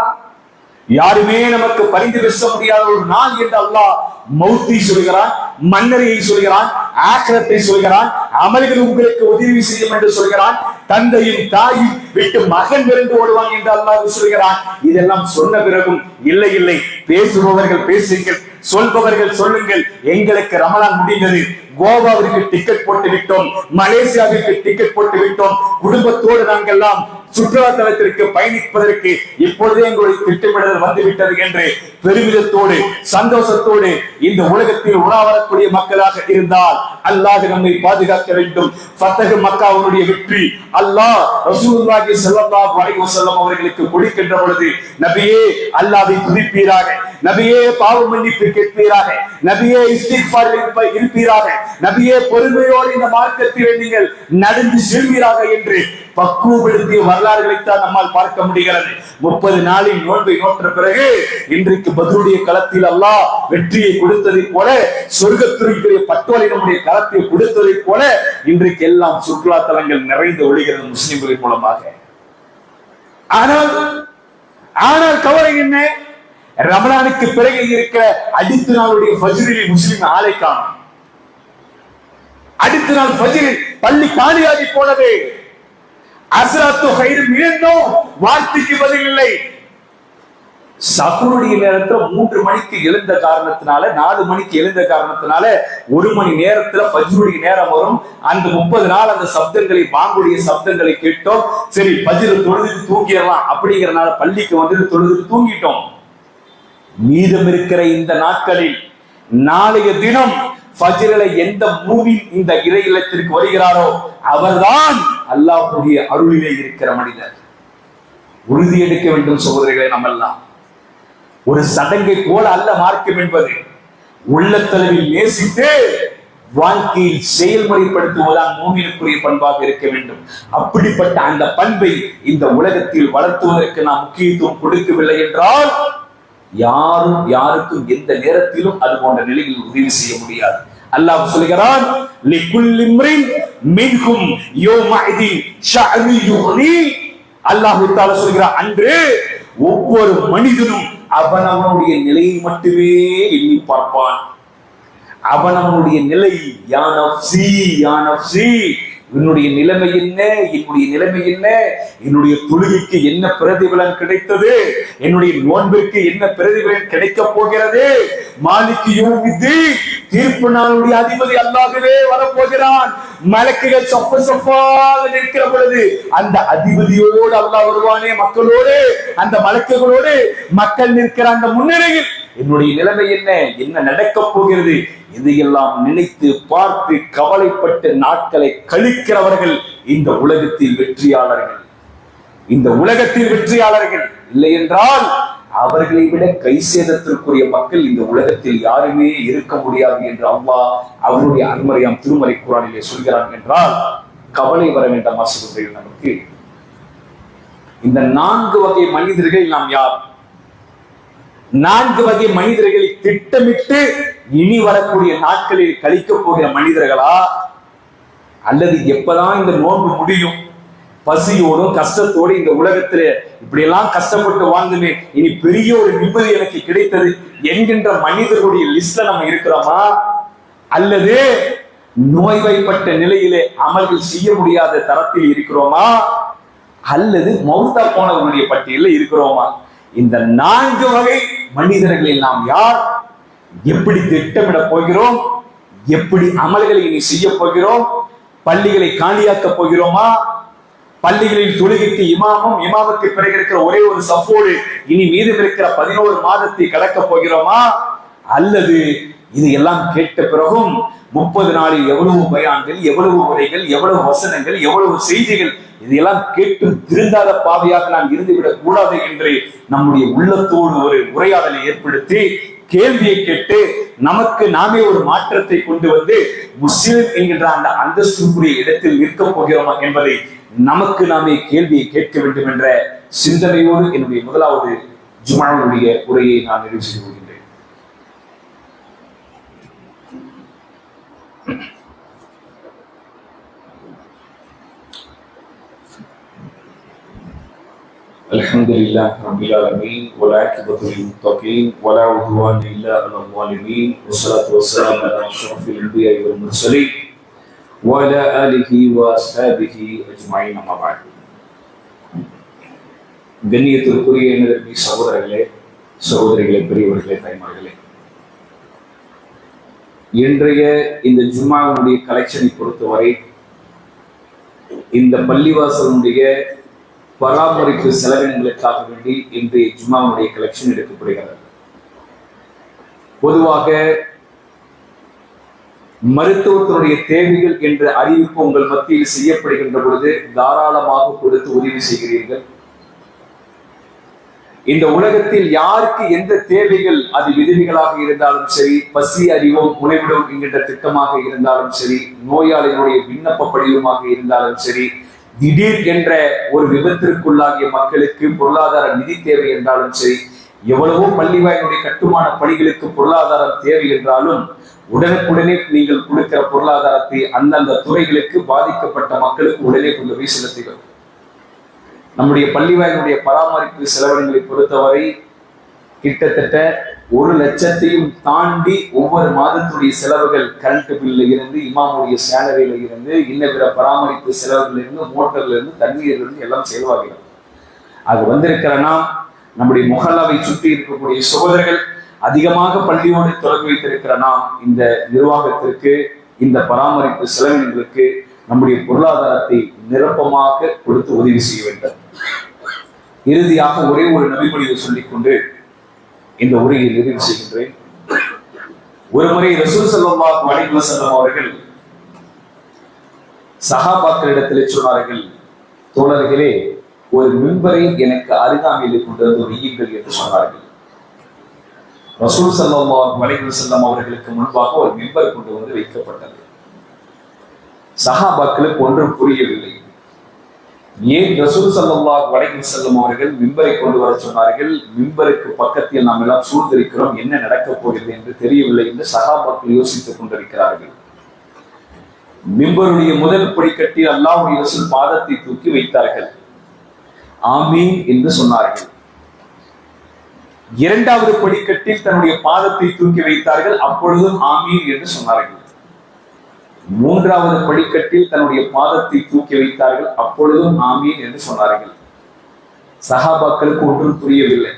யாருமே நமக்கு பரிந்து பேச முடியாத ஒரு நாள் என்று அல்லாஹ் மௌத்தை சொல்கிறான், மன்னரையை சொல்கிறான், ஆகிரத்தை சொல்கிறான், அமல்கள் உங்களுக்கு உதவி செய்யும் என்று சொல்கிறான், தந்தையும் தாயும் விட்டு மகன் விரண்டு ஓடுவான் என்று அல்லாஹ் சொல்கிறான். இதெல்லாம் சொன்ன பிறகும் இல்லை இல்லை, பேசுபவர்கள் பேசுங்கள், சொல்பவர்கள் சொல்லுங்கள், எங்களுக்கு ரமலான் முடிந்தது, கோவாவிற்கு டிக்கெட் போட்டு விட்டோம், மலேசியாவிற்கு டிக்கெட் போட்டு விட்டோம், குடும்பத்தோடு நாங்கள் எல்லாம் சுற்றுலா தலத்திற்கு பயணிப்பதற்கு இப்பொழுதே எங்களுடைய திட்டமிடுதல் வந்துவிட்டது என்று பெருமிதத்தோடு சந்தோஷத்தோடு இந்த உலகத்தில் உணவரக்கூடிய மக்களாக இருந்தால் அல்லாஹ் நம்மை பாதுகாக்க வேண்டும். ஃபத்ஹ் மக்காவுடைய வெற்றி அல்லாஹ் ரசூலுல்லாஹி ஸல்லல்லாஹு அலைஹி வஸல்லம் அவர்களுக்கு கொடுக்கின்ற பொழுது, நபியே அல்லாஹ்வை துதிப்பீராக, நபியே பாவ மன்னிப்பு கேட்பீராக, நபியே இஸ்திக்ஃபார் இருப்பீராக, நபியே பொறுமையோடு இந்த மார்க்கத்தில் நீங்கள் நடந்து செல்வீராக என்று பக்குவப்படுத்திய வரலாறுகளைத்தான் நம்மால் பார்க்க முடிகிறது. 30 நாளில் நோன்பை நோற்ற பிறகு இன்றைக்கு பத்ருடைய களத்தில் அல்லாஹ் வெற்றியை கொடுத்ததை போல, சொர்க்கத்திற்குரிய பட்டோலை நம்முடைய களத்தை கொடுத்ததை போல இன்றைக்கு எல்லாம் சுற்றுலா தலங்கள் நிறைந்து ஒழுகிறது முஸ்லிம்களின் மூலமாக. ஆனால் கவலை என்ன? ரமலானுக்கு பிறகு இருக்கிற அடுத்த நாளுடைய ஃபஜ்ரில் முஸ்லிம் ஆளை காணும். அடுத்த நாள் ஃபஜ்ரில் பள்ளி காலியாகி போனது. அஸ்ராத்து கைரும் இழந்தோம், வார்த்தைக்கு பதில் இல்லை. சஹருடைய நேரத்துல 3 மணிக்கு எழுந்த காரணத்தினால, 4 மணிக்கு எழுந்த காரணத்தினால 1 மணி நேரத்துல ஃபஜ்ருடைய நேரம் வரும். அந்த 30 நாள் அந்த சப்தங்களை, பாங்குடைய சப்தங்களை கேட்டோம். சரி, ஃபஜ்ர் தொழுதுட்டு தூங்கிடலாம் அப்படிங்கறனால பள்ளிக்கு வந்துட்டு தொழுதுட்டு தூங்கிட்டோம். மீதம் இருக்கிற இந்த நாட்களில் நாளைய தினம் ஃபஜ்ரில எந்த மூவி இந்த இறை இல்லத்திற்கு வருகிறாரோ அவர்தான் அல்லாஹ்வுடைய அருளிலே இருக்கிற மனிதர். உறுதி எடுக்க வேண்டும் சகோதரர்களே. நம்மெல்லாம் ஒரு சடங்கை போல அல்ல மார்க்கம் என்பது. உள்ளத்தளவில் நேசித்து வாழ்க்கையில் செயல்முறைப்படுத்துவதுதான் மூமினுக்குரிய பண்பாக இருக்க வேண்டும். அப்படிப்பட்ட அந்த பண்பை இந்த உலகத்தில் வளர்த்துவதற்கு நாம் முக்கியத்துவம் கொடுக்கவில்லை என்றால் யாரும் யாருக்கும் எந்த நேரத்திலும் அது போன்ற நிலையில் உதவி செய்ய முடியாது. அல்லாஹ் சொல்கிறான், லிகுல்லி இம்ரின் மின்ஹும் யௌமஇதின் ஷஅனு யுக்னி. அல்லாஹ் தஆலா சொல்கிறான், அன்று ஒவ்வொரு மனிதனும் அவனவனுடைய நிலையை மட்டுமே எண்ணி பார்ப்பான். அவனவனுடைய நிலை, யா நஃப்ஸி யா நஃப்ஸி, என்னுடைய நிலைமை என்ன, என்னுடைய நிலைமை என்ன, என்னுடைய தொழுகைக்கு என்ன பிரதிபலன் கிடைத்தது, என்னுடைய நோன்பிற்கு என்ன பிரதிபலன் கிடைக்க போகிறது, மாலிக் யௌமித்தீன், தீர்ப்பு நாளுடைய அதிபதி அல்லாஹ்வே வரப்போகிறான். மலக்குகள் சஃப் சஃப்பாக நிற்கிற பொழுது அந்த அதிபதியோடு அல்லாஹ் வருவானே மக்களோடு, அந்த மலக்குகளோடு மக்கள் நிற்கிற அந்த முன்னிலையில் என்னுடைய நிலைமை என்ன, என்ன நடக்கப் போகிறது, இதையெல்லாம் நினைத்து பார்த்து கவலைப்பட்ட நாட்களை கழிக்கிறவர்கள் இந்த உலகத்தில் வெற்றியாளர்கள். இந்த உலகத்தில் வெற்றியாளர்கள் இல்லை என்றால் அவர்களை விட கை சேதத்திற்குரிய மக்கள் இந்த உலகத்தில் யாருமே இருக்க முடியாது என்று அல்லாஹ் அவருடைய அருமறையாம் திருமறை குர்ஆனிலே சொல்கிறான் என்றால் கவலை வர வேண்டாம். சகோதரர்கள், நமக்கு இந்த 4 வகை மனிதர்கள் நாம் யார்? 4 வகை மனிதர்களை திட்டமிட்டு இனி வரக்கூடிய நாட்களில் கழிக்கப் போகிற மனிதர்களா, அல்லது எப்பதான் இந்த நோன்பு முடியும், பசியோடும் கஷ்டத்தோடு இந்த உலகத்துல இப்படி எல்லாம் கஷ்டப்பட்டு வாழ்ந்துமே இனி பெரிய ஒரு நிம்மதி எனக்கு கிடைத்தது என்கின்ற மனிதர்களுடைய லிஸ்ட்ல நம்ம இருக்கிறோமா, அல்லது நோய்வாய்ப்பட்ட நிலையிலே அமல்கள் செய்ய முடியாத தரத்தில் இருக்கிறோமா, அல்லது மௌத்தா போனவர்களுடைய பட்டியலில் இருக்கிறோமா? இந்த 4 வகை மனிதர்களில் நாம் யார்? எப்படி திட்டமிட போகிறோம்? எப்படி அமல்களை இனி செய்ய போகிறோம்? பள்ளிகளை காலியாக்க போகிறோமா? பள்ளிகளில் தொழுகைக்கு இமாமும் இமாமுக்கு பிறகு இருக்கிற ஒரே ஒரு சஃபோடு இனி மீதம் இருக்கிற 11 மாதத்தை கடக்க போகிறோமா? அல்லது இது எல்லாம் கேட்ட பிறகும் 30 நாளில் எவ்வளவு பயான்கள், எவ்வளவு உரைகள், எவ்வளவு வசனங்கள், எவ்வளவு செய்திகள், இதையெல்லாம் கேட்டு திருந்தாத பாதையாக நாம் இருந்துவிடக் கூடாது என்று நம்முடைய உள்ளத்தோடு ஒரு உரையாடலை ஏற்படுத்தி கேள்வியை கேட்டு நமக்கு நாமே ஒரு மாற்றத்தை கொண்டு வந்து முஸ்லிம் என்கின்ற அந்த அந்தஸ்துக்குரிய இடத்தில் நிற்க போகிறோமா என்பதை நமக்கு நாமே கேள்வியை கேட்க வேண்டும் என்ற சிந்தனையோடு என்னுடைய முதலாவது ஜும்ஆவுடைய உரையை நான் நிறைவு செய்து கொள்கின்றேன். الحمد لله رب العالمين والعاقبة للمتقين ولا عدوان إلا على الظالمين والصلاة والسلام على أشرف الأنبياء والمرسلين وعلى آله وأصحابه أجمعين أما بعد. கண்ணியத்திற்குரிய எனது சகோதரர்களே, சகோதரிகளே, பெரியவர்களே, தாய்மார்களே, இன்றைய இந்த ஜும்ஆவுடைய கலெக்ஷனை பொறுத்தவரை இந்த பள்ளிவாசலுடைய பராமரிப்பு செலவினங்களுக்காக வேண்டி இன்றைய ஜும்ஆவுடைய கலெக்ஷன் எடுக்கப்படுகிறது. பொதுவாக மருத்துவத்தினுடைய தேவைகள் என்ற அறிவிப்பு உங்கள் மத்தியில் செய்யப்படுகின்ற பொழுது தாராளமாக கொடுத்து உதவி செய்கிறீர்கள். இந்த உலகத்தில் யாருக்கு எந்த தேவைகள், அது விதவிகளாக இருந்தாலும் சரி, பசி அறிவோம் உணவிடும் என்கின்ற திட்டமாக இருந்தாலும் சரி, நோயாளிகளுடைய விண்ணப்ப படிவமாக இருந்தாலும் சரி, திடீர் என்ற ஒரு விபத்திற்குள்ளாகிய மக்களுக்கு பொருளாதார நிதி தேவை என்றாலும் சரி, எவ்வளவோ பள்ளிவாயினுடைய கட்டுமான பணிகளுக்கு பொருளாதாரம் தேவை என்றாலும் உடனுக்குடனே நீங்கள் கொடுக்கிற பொருளாதாரத்தை அந்தந்த துறைகளுக்கு பாதிக்கப்பட்ட மக்களுக்கு உடனே கொண்டு போய் செலுத்துகிறோம். நம்முடைய பள்ளிவாயினுடைய பராமரிப்பு செலவினங்களை பொறுத்தவரை கிட்டத்தட்ட 1 லட்சத்தையும் தாண்டி ஒவ்வொரு மாதத்துடைய செலவுகள் கரண்ட் பில்ல இருந்து, இமாமுடைய சேலரியில இருந்து, இன்ன பிற பராமரிப்பு செலவுகள் இருந்து, மோட்டர்ல இருந்து, தண்ணீர்ல இருந்து எல்லாம் செலவாகிறது. அது வந்திருக்கிற நாம், நம்முடைய முஹல்லாவை சுற்றி இருக்கக்கூடிய சகோதரர்கள், அதிகமாக பள்ளியோடு தொடர்பு வைத்திருக்கிற நாம் இந்த நிர்வாகத்திற்கு, இந்த பராமரிப்பு செலவினங்களுக்கு நம்முடைய பொருளாதாரத்தை நிரப்பமாக கொடுத்து உதவி செய்ய வேண்டும். இறுதியாக ஒரே ஒரு நபிமொழியை சொல்லிக்கொண்டு இந்த உரையை நிறைவு செய்கின்றேன். ஒருமுறை ரசூல் ஸல்லல்லாஹு அலைஹி வஸல்லம் அவர்கள் சஹாபாக்களிடத்தில் சொன்னார்கள், தோழர்களே, ஒரு மிம்பரை எனக்கு அருகாமையில் கொண்டு வந்து வையுங்கள் என்று சொன்னார்கள். ரசூல் ஸல்லல்லாஹு அலைஹி வஸல்லம் அவர்களுக்கு முன்பாக ஒரு மிம்பர் கொண்டு வந்து வைக்கப்பட்டது. சஹாபாக்களுக்கு ஒன்றும் புரியவில்லை. ஏன் ரசூல் ஸல்லல்லாஹு அலைஹி வஸல்லம் அவர்கள் மிம்பரை கொண்டு வர சொன்னார்கள்? மிம்பருக்கு பக்கத்தில் நாம் எல்லாம் சூழ்ந்திருக்கிறோம், என்ன நடக்கப் போகிறது என்று தெரியவில்லை என்று சஹாபாக்கள் யோசித்துக் கொண்டிருக்கிறார்கள். மிம்பருடைய முதல் படிக்கட்டில் அல்லாஹ்வுடைய ரசூல் பாதத்தை தூக்கி வைத்தார்கள், ஆமீன் என்று சொன்னார்கள். இரண்டாவது படிக்கட்டில் தன்னுடைய பாதத்தை தூக்கி வைத்தார்கள், அப்பொழுதும் ஆமீன் என்று சொன்னார்கள். மூன்றாவது படிக்கட்டில் தன்னுடைய பாதத்தை தூக்கி வைத்தார்கள், அப்பொழுதும் ஆமீன் என்று சொன்னார்கள். சஹாபாக்களுக்கு ஒன்றும் புரியவில்லை.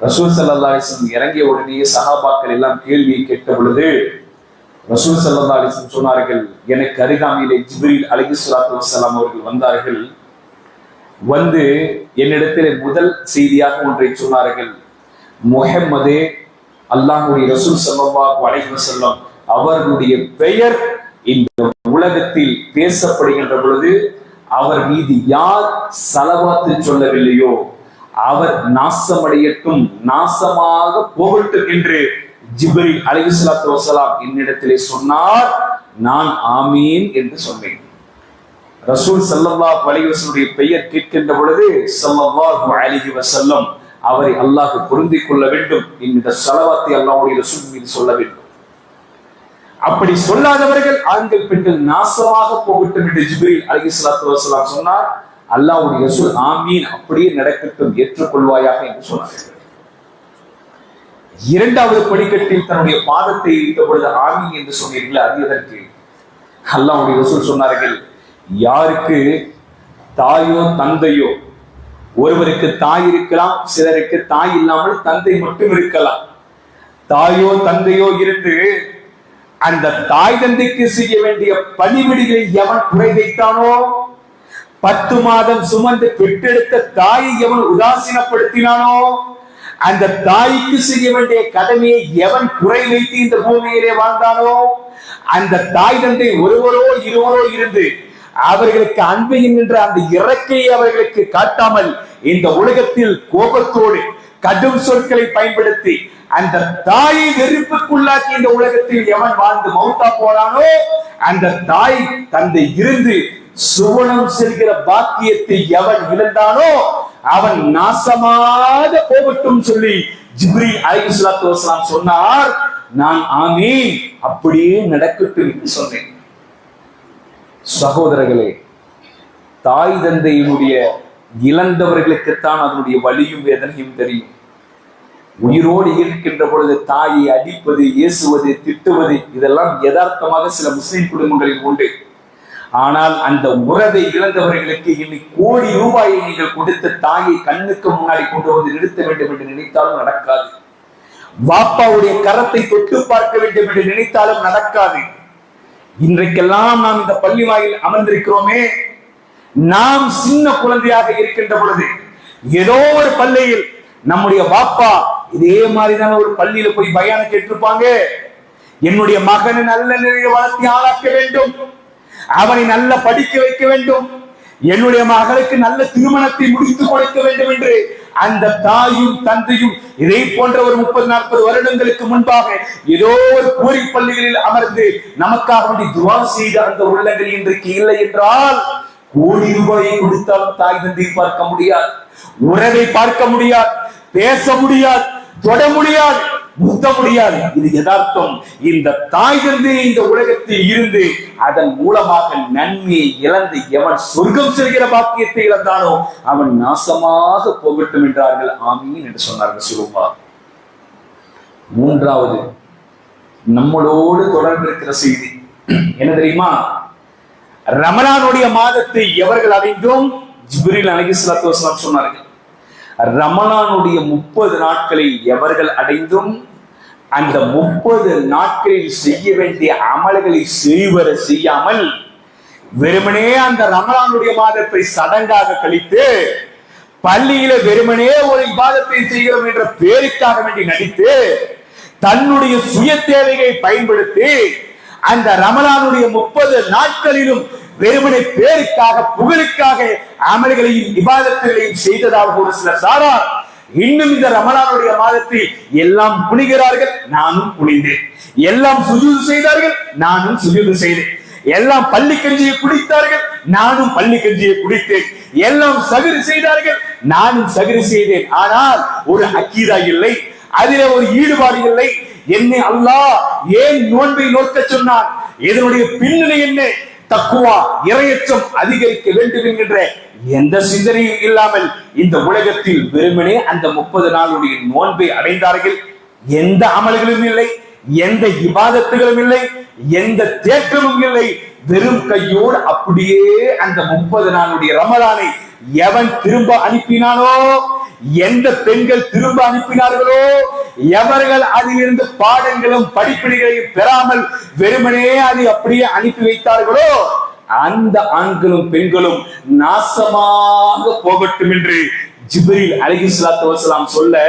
ரசூல் ஸல்லல்லாஹு அலைஹி வஸல்லம் இறங்கிய உடனே சஹாபாக்கள் எல்லாம் கேள்வியை கேட்ட பொழுது ரசூல் ஸல்லல்லாஹு அலைஹி வஸல்லம் சொன்னார்கள், எனக்கு அருகாமையிலே ஜிப்ரீல் அலைஹிஸ்ஸலாத்து வஸ்ஸலாம் அவர்கள் வந்தார்கள். வந்து என்னிடத்தில் முதல் செய்தியாக ஒன்றை சொன்னார்கள், முஹம்மதே, அல்லாஹ்வுடைய ரசூல் ஸல்லல்லாஹு அலைஹி வஸல்லம் அவர்களுடைய பெயர் இந்த உலகத்தில் பேசப்படுகின்ற பொழுது அவர் மீது யார் ஸலவாத்து சொல்லவில்லையோ அவர் நாசமடையட்டும், நாசமாக போகட்டும் என்று ஜிப்ரீல் அலைஹிஸ்ஸலாத்து வஸலாம் என்னிடத்திலே சொன்னார். நான் ஆமீன் என்று சொன்னேன். ரசூல் ஸல்லல்லாஹு அலைஹி வஸல்லம் பெயர் கேட்கின்ற பொழுது ஸல்லல்லாஹு அலைஹி வஸல்லம் அவரை அல்லாஹ் பொருந்திக் கொள்ள வேண்டும். இந்த ஸலவாத்தை அல்லாஹ்வுடைய ரசூல் மீது சொல்ல வேண்டும். அப்படி சொல்லாதவர்கள் ஆண்கள் பெண்கள் நாசமாக போகட்டும் என்று ஜிப்ரீல் அலைஹிஸ்ஸலாத்து வஸலாம் சொன்னார். அல்லாஹ்வுடைய ரசூல் ஆமீன், அப்படியே நடக்கட்டும், ஏற்றுக்கொள்வாயாக என்று சொன்னார்கள். இரண்டாவது படிக்கட்டில் தன்னுடைய பாதத்தை வைத்த பொழுது ஆமீன் என்று சொன்னீர்கள். அது எதற்கு? அல்லாஹ்வுடைய ரசூல் சொன்னார்கள், யாருக்கு தாயோ தந்தையோ, ஒருவருக்கு தாய் இருக்கலாம், சிலருக்கு தாய் இல்லாமல் தந்தை மட்டும் இருக்கலாம். தாயோ தந்தையோ இருந்து அந்த தாய் தந்தைக்கு செய்ய வேண்டிய பணிவிடைகளை எவன் குறை வைத்தானோ, 10 மாதம் சுமந்து பெற்றெடுத்த தாயை எவன் உதாசீனப்படுத்தினானோ, அந்த தாய்க்கு செய்ய வேண்டிய கடமையை எவன் குறை வைத்து இந்த பூமியிலே வாழ்ந்தானோ, அந்த தாய் தந்தை ஒருவரோ இருவரோ இருந்து அவர்களுக்கு அன்பு என்கின்ற அந்த இறக்கையை அவர்களுக்கு காட்டாமல் இந்த உலகத்தில் கோபத்தோடு கடும் சொற்களை பயன்படுத்தி அந்த தாயை வெறுப்புக்குள்ளாக்கி இந்த உலகத்தில் எவன் வாழ்ந்து மௌத்தா போனானோ, அந்த தாய் தந்தை இருந்து சுவனம் செல்கிற பாக்கியத்தை எவன் இழந்தானோ அவன் நாசமாக போகட்டும் சொல்லி ஜிப்ரீல் அலைஹிஸ்ஸலாத்து வஸலாம் சொன்னார். நான் ஆமீன், அப்படியே நடக்கட்டும் என்று சொன்னேன். சகோதரர்களே, தாய் தந்தையினுடைய இழந்தவர்களுக்குத்தான் அதனுடைய வலியும் வேதனையும் தெரியும். உயிரோடு இருக்கின்ற பொழுது தாயை அடிப்பது, ஏசுவது, திட்டுவது இதெல்லாம் யதார்த்தமாக சில முஸ்லிம் குடும்பங்களில் உண்டு. ஆனால் அந்த உறவை இழந்தவர்களுக்கு இன்னைக்கு கோடி ரூபாயை நீங்கள் கொடுத்த தாயை கண்ணுக்கு முன்னாடி கொண்டு வந்து நிறுத்த வேண்டும் என்று நினைத்தாலும் நடக்காது. வாப்பாவுடைய கரத்தை தொட்டு பார்க்க வேண்டும் என்று நினைத்தாலும் நடக்காது. இன்றைக்கெல்லாம் நாம் இந்த பள்ளி வாயில் அமர்ந்திருக்கிறோமே, நாம் சின்ன குழந்தையாக இருக்கின்ற பொழுது ஏதோ ஒரு பள்ளியில் நம்முடைய வாப்பா இதே மாதிரிதான ஒரு பள்ளியில போய் பயான கேட்டிருப்பாங்க. என்னுடைய மகனை நல்ல நிலையை வளர்த்தி ஆளாக்க வேண்டும், அவனை நல்ல படிக்க வைக்க வேண்டும், என்னுடைய மகளுக்கு நல்ல திருமணத்தை முடித்து கொடுக்க வேண்டும் என்று அந்த தாயும் தந்தையும் இதை போன்ற ஒரு 30-40 வருடங்களுக்கு முன்பாக ஏதோ ஒரு கோரி பள்ளிகளில் அமர்ந்து நமக்காக வேண்டி துவா செய்த அந்த உள்ளங்கள் இன்றைக்கு இல்லை என்றால், கோடி ரூபாயை கொடுத்தாலும் தாய் தந்தை பார்க்க முடியாது, உறவை பார்க்க முடியாது, பேச முடியாது, தொட முடியாது, முத்த முடியாது. இது யதார்த்தம். இந்த தாய் தந்தை இந்த உலகத்தில் இருந்து அதன் மூலமாக நன்மையை இழந்து எவன் சொர்க்கம் செல்கிற பாக்கியத்தை இழந்தானோ அவன் நாசமாக போகட்டும் என்றார்கள். ஆமீன் என்று சொன்னார்கள். சுருமா மூன்றாவது நம்மளோடு தொடர்பு இருக்கிற செய்தி என்ன தெரியுமா? ரமலானுடைய மாதத்தை எவர்கள் அடைந்தோம்? ஜிப்ரீல் அலைஹிஸ்ஸலாத்து வஸலாம் சொன்னார்கள், ரமலானுடைய 30 நாட்களை எவர்கள் அடைந்தும் அந்த 30 நாட்களில் செய்ய வேண்டிய அமல்களை செய்வர செய்யாமல் வெறுமனே அந்த ரமலானுடைய மாதத்தை சடங்காக கழித்து பள்ளியில வெறுமனே ஒரு இபாதத்தை செய்கிறோம் என்ற பேருக்காக வேண்டி நடித்து தன்னுடைய சுய தேவையை பயன்படுத்தி அந்த ரமலானுடைய 30 நாட்களிலும் வெறுமனை பேருக்காக புகழுக்காக அமல்களையும் இபாதத்துகளையும் செய்ததாக ஒரு சில சாரார் இன்னும் இந்த ரமலானுடைய மாதத்தில் எல்லாம் குனிகிறார்கள், நானும் குனிந்தேன், எல்லாம் சுஜூது செய்தார்கள், நானும் சுஜூது செய்தேன், எல்லாம் பள்ளி கஞ்சியை குடித்தார்கள், நானும் பள்ளி கஞ்சியை குடித்தேன், எல்லாம் சகிர் செய்தார்கள், நானும் சகிர் செய்தேன். ஆனால் ஒரு அக்கீதா இல்லை, அதிலே ஒரு ஈடுபாடு இல்லை. என்னை அல்லாஹ் ஏன் நோன்பை நோக்க சொன்னான்? இதனுடைய பின்னணி என்ன? தக்குவா, இறையச்சம் அதிகரிக்க வேண்டும் என்கின்ற எந்த சிந்தனையும் இல்லாமல் இந்த உலகத்தில் வெறுமனே அந்த 30 நாளுடைய நோன்பை அடைந்தார்கள். எந்த அமல்களும் இல்லை, எந்த இபாதத்துகளும் இல்லை, எந்த தேற்றமும் இல்லை. வெறும் கையோடு அப்படியே அந்த 30 நாளுடைய ரமலானை எவன் திரும்ப அனுப்பினானோ, எந்த பெண்கள் திரும்ப அனுப்பினார்களோ, எவர்கள் அதிலிருந்து பாடங்களும் படிப்பினைகளையும் பெறாமல் வெறுமனே அதை அப்படியே அனுப்பி வைத்தார்களோ அந்த ஆண்களும் பெண்களும் நாசமாக போகட்டும் என்று ஜிப்ரீல் அலைஹிஸ்ஸலாத்து வஸலாம் சொல்ல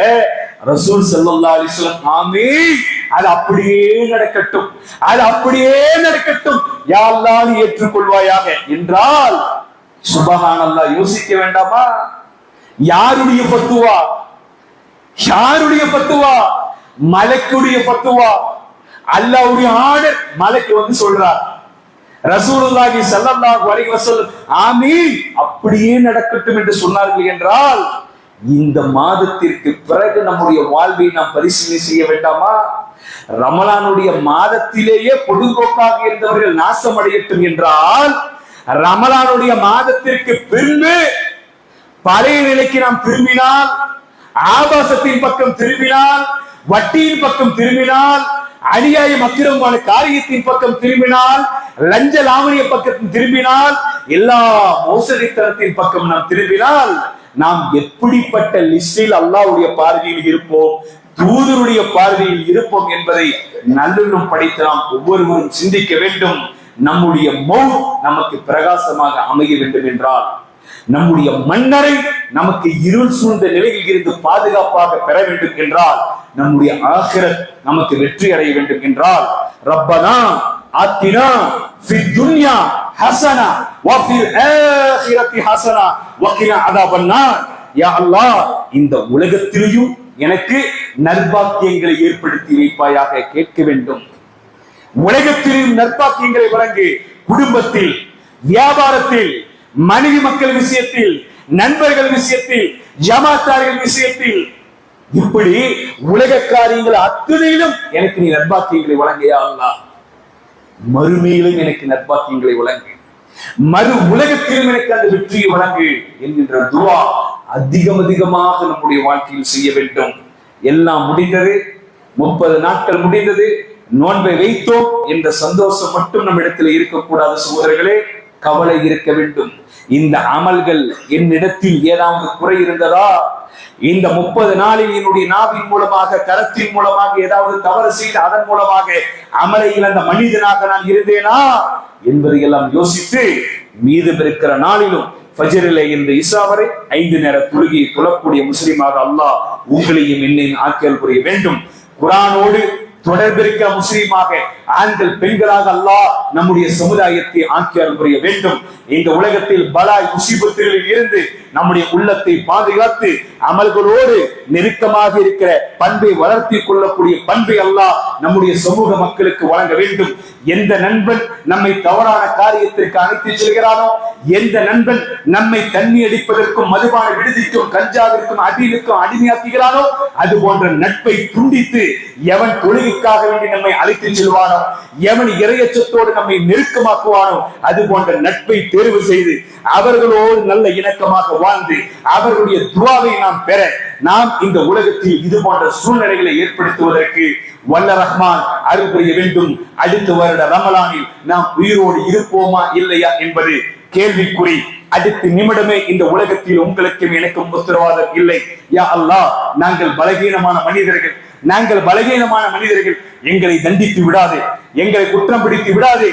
ரசூல் ஸல்லல்லாஹு அலைஹி வஸல்லம் ஆமீன், அது அப்படியே நடக்கட்டும், அது அப்படியே நடக்கட்டும் யா அல்லாஹ் நீ ஏற்றுக்கொள்வாயாக என்றால் சுப்ஹானல்லாஹ், யோசிக்க வேண்டாமா? யாருடைய ஃபத்வா? யாருடைய ஃபத்வா? மலக்குடைய ஃபத்வா. அல்லாஹ்வுடைய ஆர்டர் மலக்கு வந்து சொல்றார், ரசூலுல்லாஹி ஸல்லல்லாஹு அலைஹி வஸல்லம் ஆமீன் அப்படியே நடக்கட்டும் என்று சொன்னார்கள் என்றால் இந்த மாதத்திற்கு பிறகு நம்முடைய வாழ்வை நாம் பரிசீலனை செய்ய வேண்டாமா? ரமலானுடைய மாதத்திலேயே பொதுபோக்காக இருந்தவர்கள் நாசம் அடையட்டும் என்றால் ரமலானுடைய மாதத்திற்கு பின்பு பழைய நிலைக்கு நாம் திரும்பினால், ஆபாசத்தின் பக்கம் திரும்பினால், வட்டியின் பக்கம் திரும்பினால், அநியாயம் அக்கிரமமான காரியத்தின் பக்கம் திரும்பினால், லஞ்ச லாவணிய பக்கத்தில் திரும்பினால், எல்லா மோசடித்தனத்தின் பக்கம் நாம் திரும்பினால் நாம் எப்படிப்பட்ட லிஸ்டில் அல்லாஹ்வுடைய பார்வையில் இருப்போம், தூதருடைய பார்வையில் இருப்போம் என்பதை நல்லுள்ளம் படைத்து நாம் ஒவ்வொருவரும் சிந்திக்க வேண்டும். நம்முடைய மௌத் நமக்கு பிரகாசமாக அமைய வேண்டும் என்றால், நம்முடைய மன்னரை நமக்கு இருள் சூழ்ந்த நிலையில் இருந்து பாதுகாப்பாக பெற வேண்டும் என்றால், நம்முடைய ஆகிரத் நமக்கு வெற்றி அடைய வேண்டும் என்றால், ரப்பனா ஆத்தினா ஃபித் துன்யா ஹஸனா வ ஃபில் ஆகிரத்தி ஹஸனா வ கினா அஸாபன்னார். யா அல்லாஹ், இந்த உலகத்திலேயும் எனக்கு நற்பாக்கியங்களை ஏற்படுத்தி வைப்பாயாக கேட்க வேண்டும். உலகத்திலும் நற்பாக்கியங்களை வழங்கு. குடும்பத்தில், வியாபாரத்தில், மனைவி மக்கள் விஷயத்தில், நண்பர்கள் விஷயத்தில், ஜமாத்தார்கள் விஷயத்தில், இப்படி உலக காரியங்கள் அத்தனையிலும் எனக்கு நீ நற்பாக்கியங்களை வழங்கியா அல்லாஹ். மறுமையிலும் எனக்கு நற்பாக்கியங்களை வழங்கு, மறு உலகத்திலும் எனக்கு அந்த வெற்றியை வழங்கு என்கின்ற துஆ அதிகமாக நம்முடைய வாழ்க்கையில் செய்ய வேண்டும். எல்லாம் முடிந்தது, 30 நாட்கள் முடிந்தது, நோன்பை வைத்தோம் என்ற சந்தோஷம் மட்டும் நம்ம இடத்துல இருக்கக்கூடாது சகோதரர்களே. கவலை இருக்க வேண்டும். இந்த அமல்கள் என்னிடத்தில் ஏதாவது குறை இருந்ததா? இந்த 30 நாளில் என்னுடைய நாவின் மூலமாக, கரத்தின் மூலமாக ஏதாவது தவறு செய்து அதன் மூலமாக அமலை இழந்த மனிதனாக நான் இருந்தேனா என்பதை எல்லாம் யோசித்து மீதம் இருக்கிற நாளிலும் ஃபஜ்ரிலே இருந்து இஷா வரை 5 நேர தொழுகையை தொழக்கூடிய முஸ்லிமாக அல்லாஹ் உங்களையும் என்னையும் ஆக்கியல் புரிய வேண்டும். குர்ஆனோடு தொடர்பிருக்க முஸ்லிமாக ஆண்கள் பெண்களாக அல்லாஹ் நம்முடைய சமுதாயத்தை ஆக்கியல் புரிய வேண்டும். இந்த உலகத்தில் பலாய் முசீபத்துகளில் இருந்து நம்முடைய உள்ளத்தை பாதுகாத்து அமல்களோடு நெருக்கமாக இருக்கிற பண்பை வளர்த்தி கொள்ளக்கூடிய பண்பை அல்லாஹ் நம்முடைய சமூக மக்களுக்கு வழங்க வேண்டும். எந்த நண்பன் நம்மை தவறான காரியத்திற்கு அழைத்து செல்கிறானோ, எந்த நண்பன் நம்மை தண்ணி அடிப்பதற்கும் மதுபான விடுதிக்கும் கஞ்சாவிற்கும் அடியிலுக்கும் அடிமையாக்குகிறானோ, அது போன்ற நட்பை துண்டித்து எவன் தொழுகைக்காக வேண்டி நம்மை அழைத்து செல்வானோ, எவன் இறையச்சத்தோடு நம்மை நெருக்கமாக்குவானோ, அது போன்ற நட்பை தேர்வு செய்து அவர்களோடு நல்ல இணக்கமாக வாழ்ந்து அவர்களுடைய துஆவை நாம் பெற நாம் இந்த உலகத்தில் இது போன்ற சூழ்நிலைகளை ஏற்படுத்துவதற்கு வல்ல ரஹ்மான் அருள் புரிய வேண்டும். அடுத்த வருட ரமலானில் நாம் உயிரோடு இருப்போமா இல்லையா என்பது கேள்விக்குறி. அடுத்த நிமிடமே இந்த உலகத்தில் உங்களுக்கும் எனக்கும் உத்தரவாதம் இல்லை. யா அல்லாஹ், நாங்கள் பலகீனமான மனிதர்கள், நாங்கள் பலகீனமான மனிதர்கள். எங்களை தண்டித்து விடாதே, எங்களை குற்றம் பிடித்து விடாதே.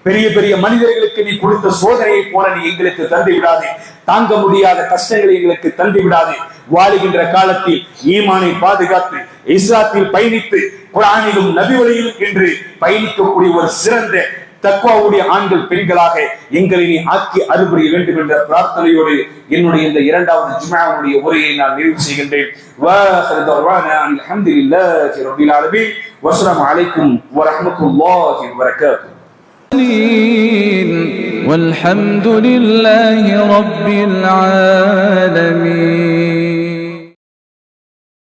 பெரிய பெரிய மனிதர்களுக்கு நீ கொடுத்த சோதனையை போல நீ எங்களுக்கு தந்து விடாதே. தாங்க முடியாத கஷ்டங்களை எங்களுக்கு தந்து விடாதே. வாழுகின்ற காலத்தில் ஈமானை பாதுகாத்து இஸ்லாத்தில் பயணித்து குர்ஆனிலும் நபி வழியிலும் என்று பயணிக்கக்கூடிய ஒரு சிறந்த தக்வாவுடைய ஆண்கள் பெண்களாக எங்களை நீ ஆக்கி அருள் புரிய வேண்டும் என்ற பிரார்த்தனையோடு என்னுடைய இந்த 2வது ஜும்ஆவுடைய உரையை நான் நிறைவு செய்கின்றேன். வாஹிரு தஅவானா அல்ஹம்துலில்லாஹி ரப்பில் ஆலமீன். வஸ்ஸலாமு அலைக்கும் வரஹ்மத்துல்லாஹி வபரகாத்துஹு.
والحمد لله رب العالمين.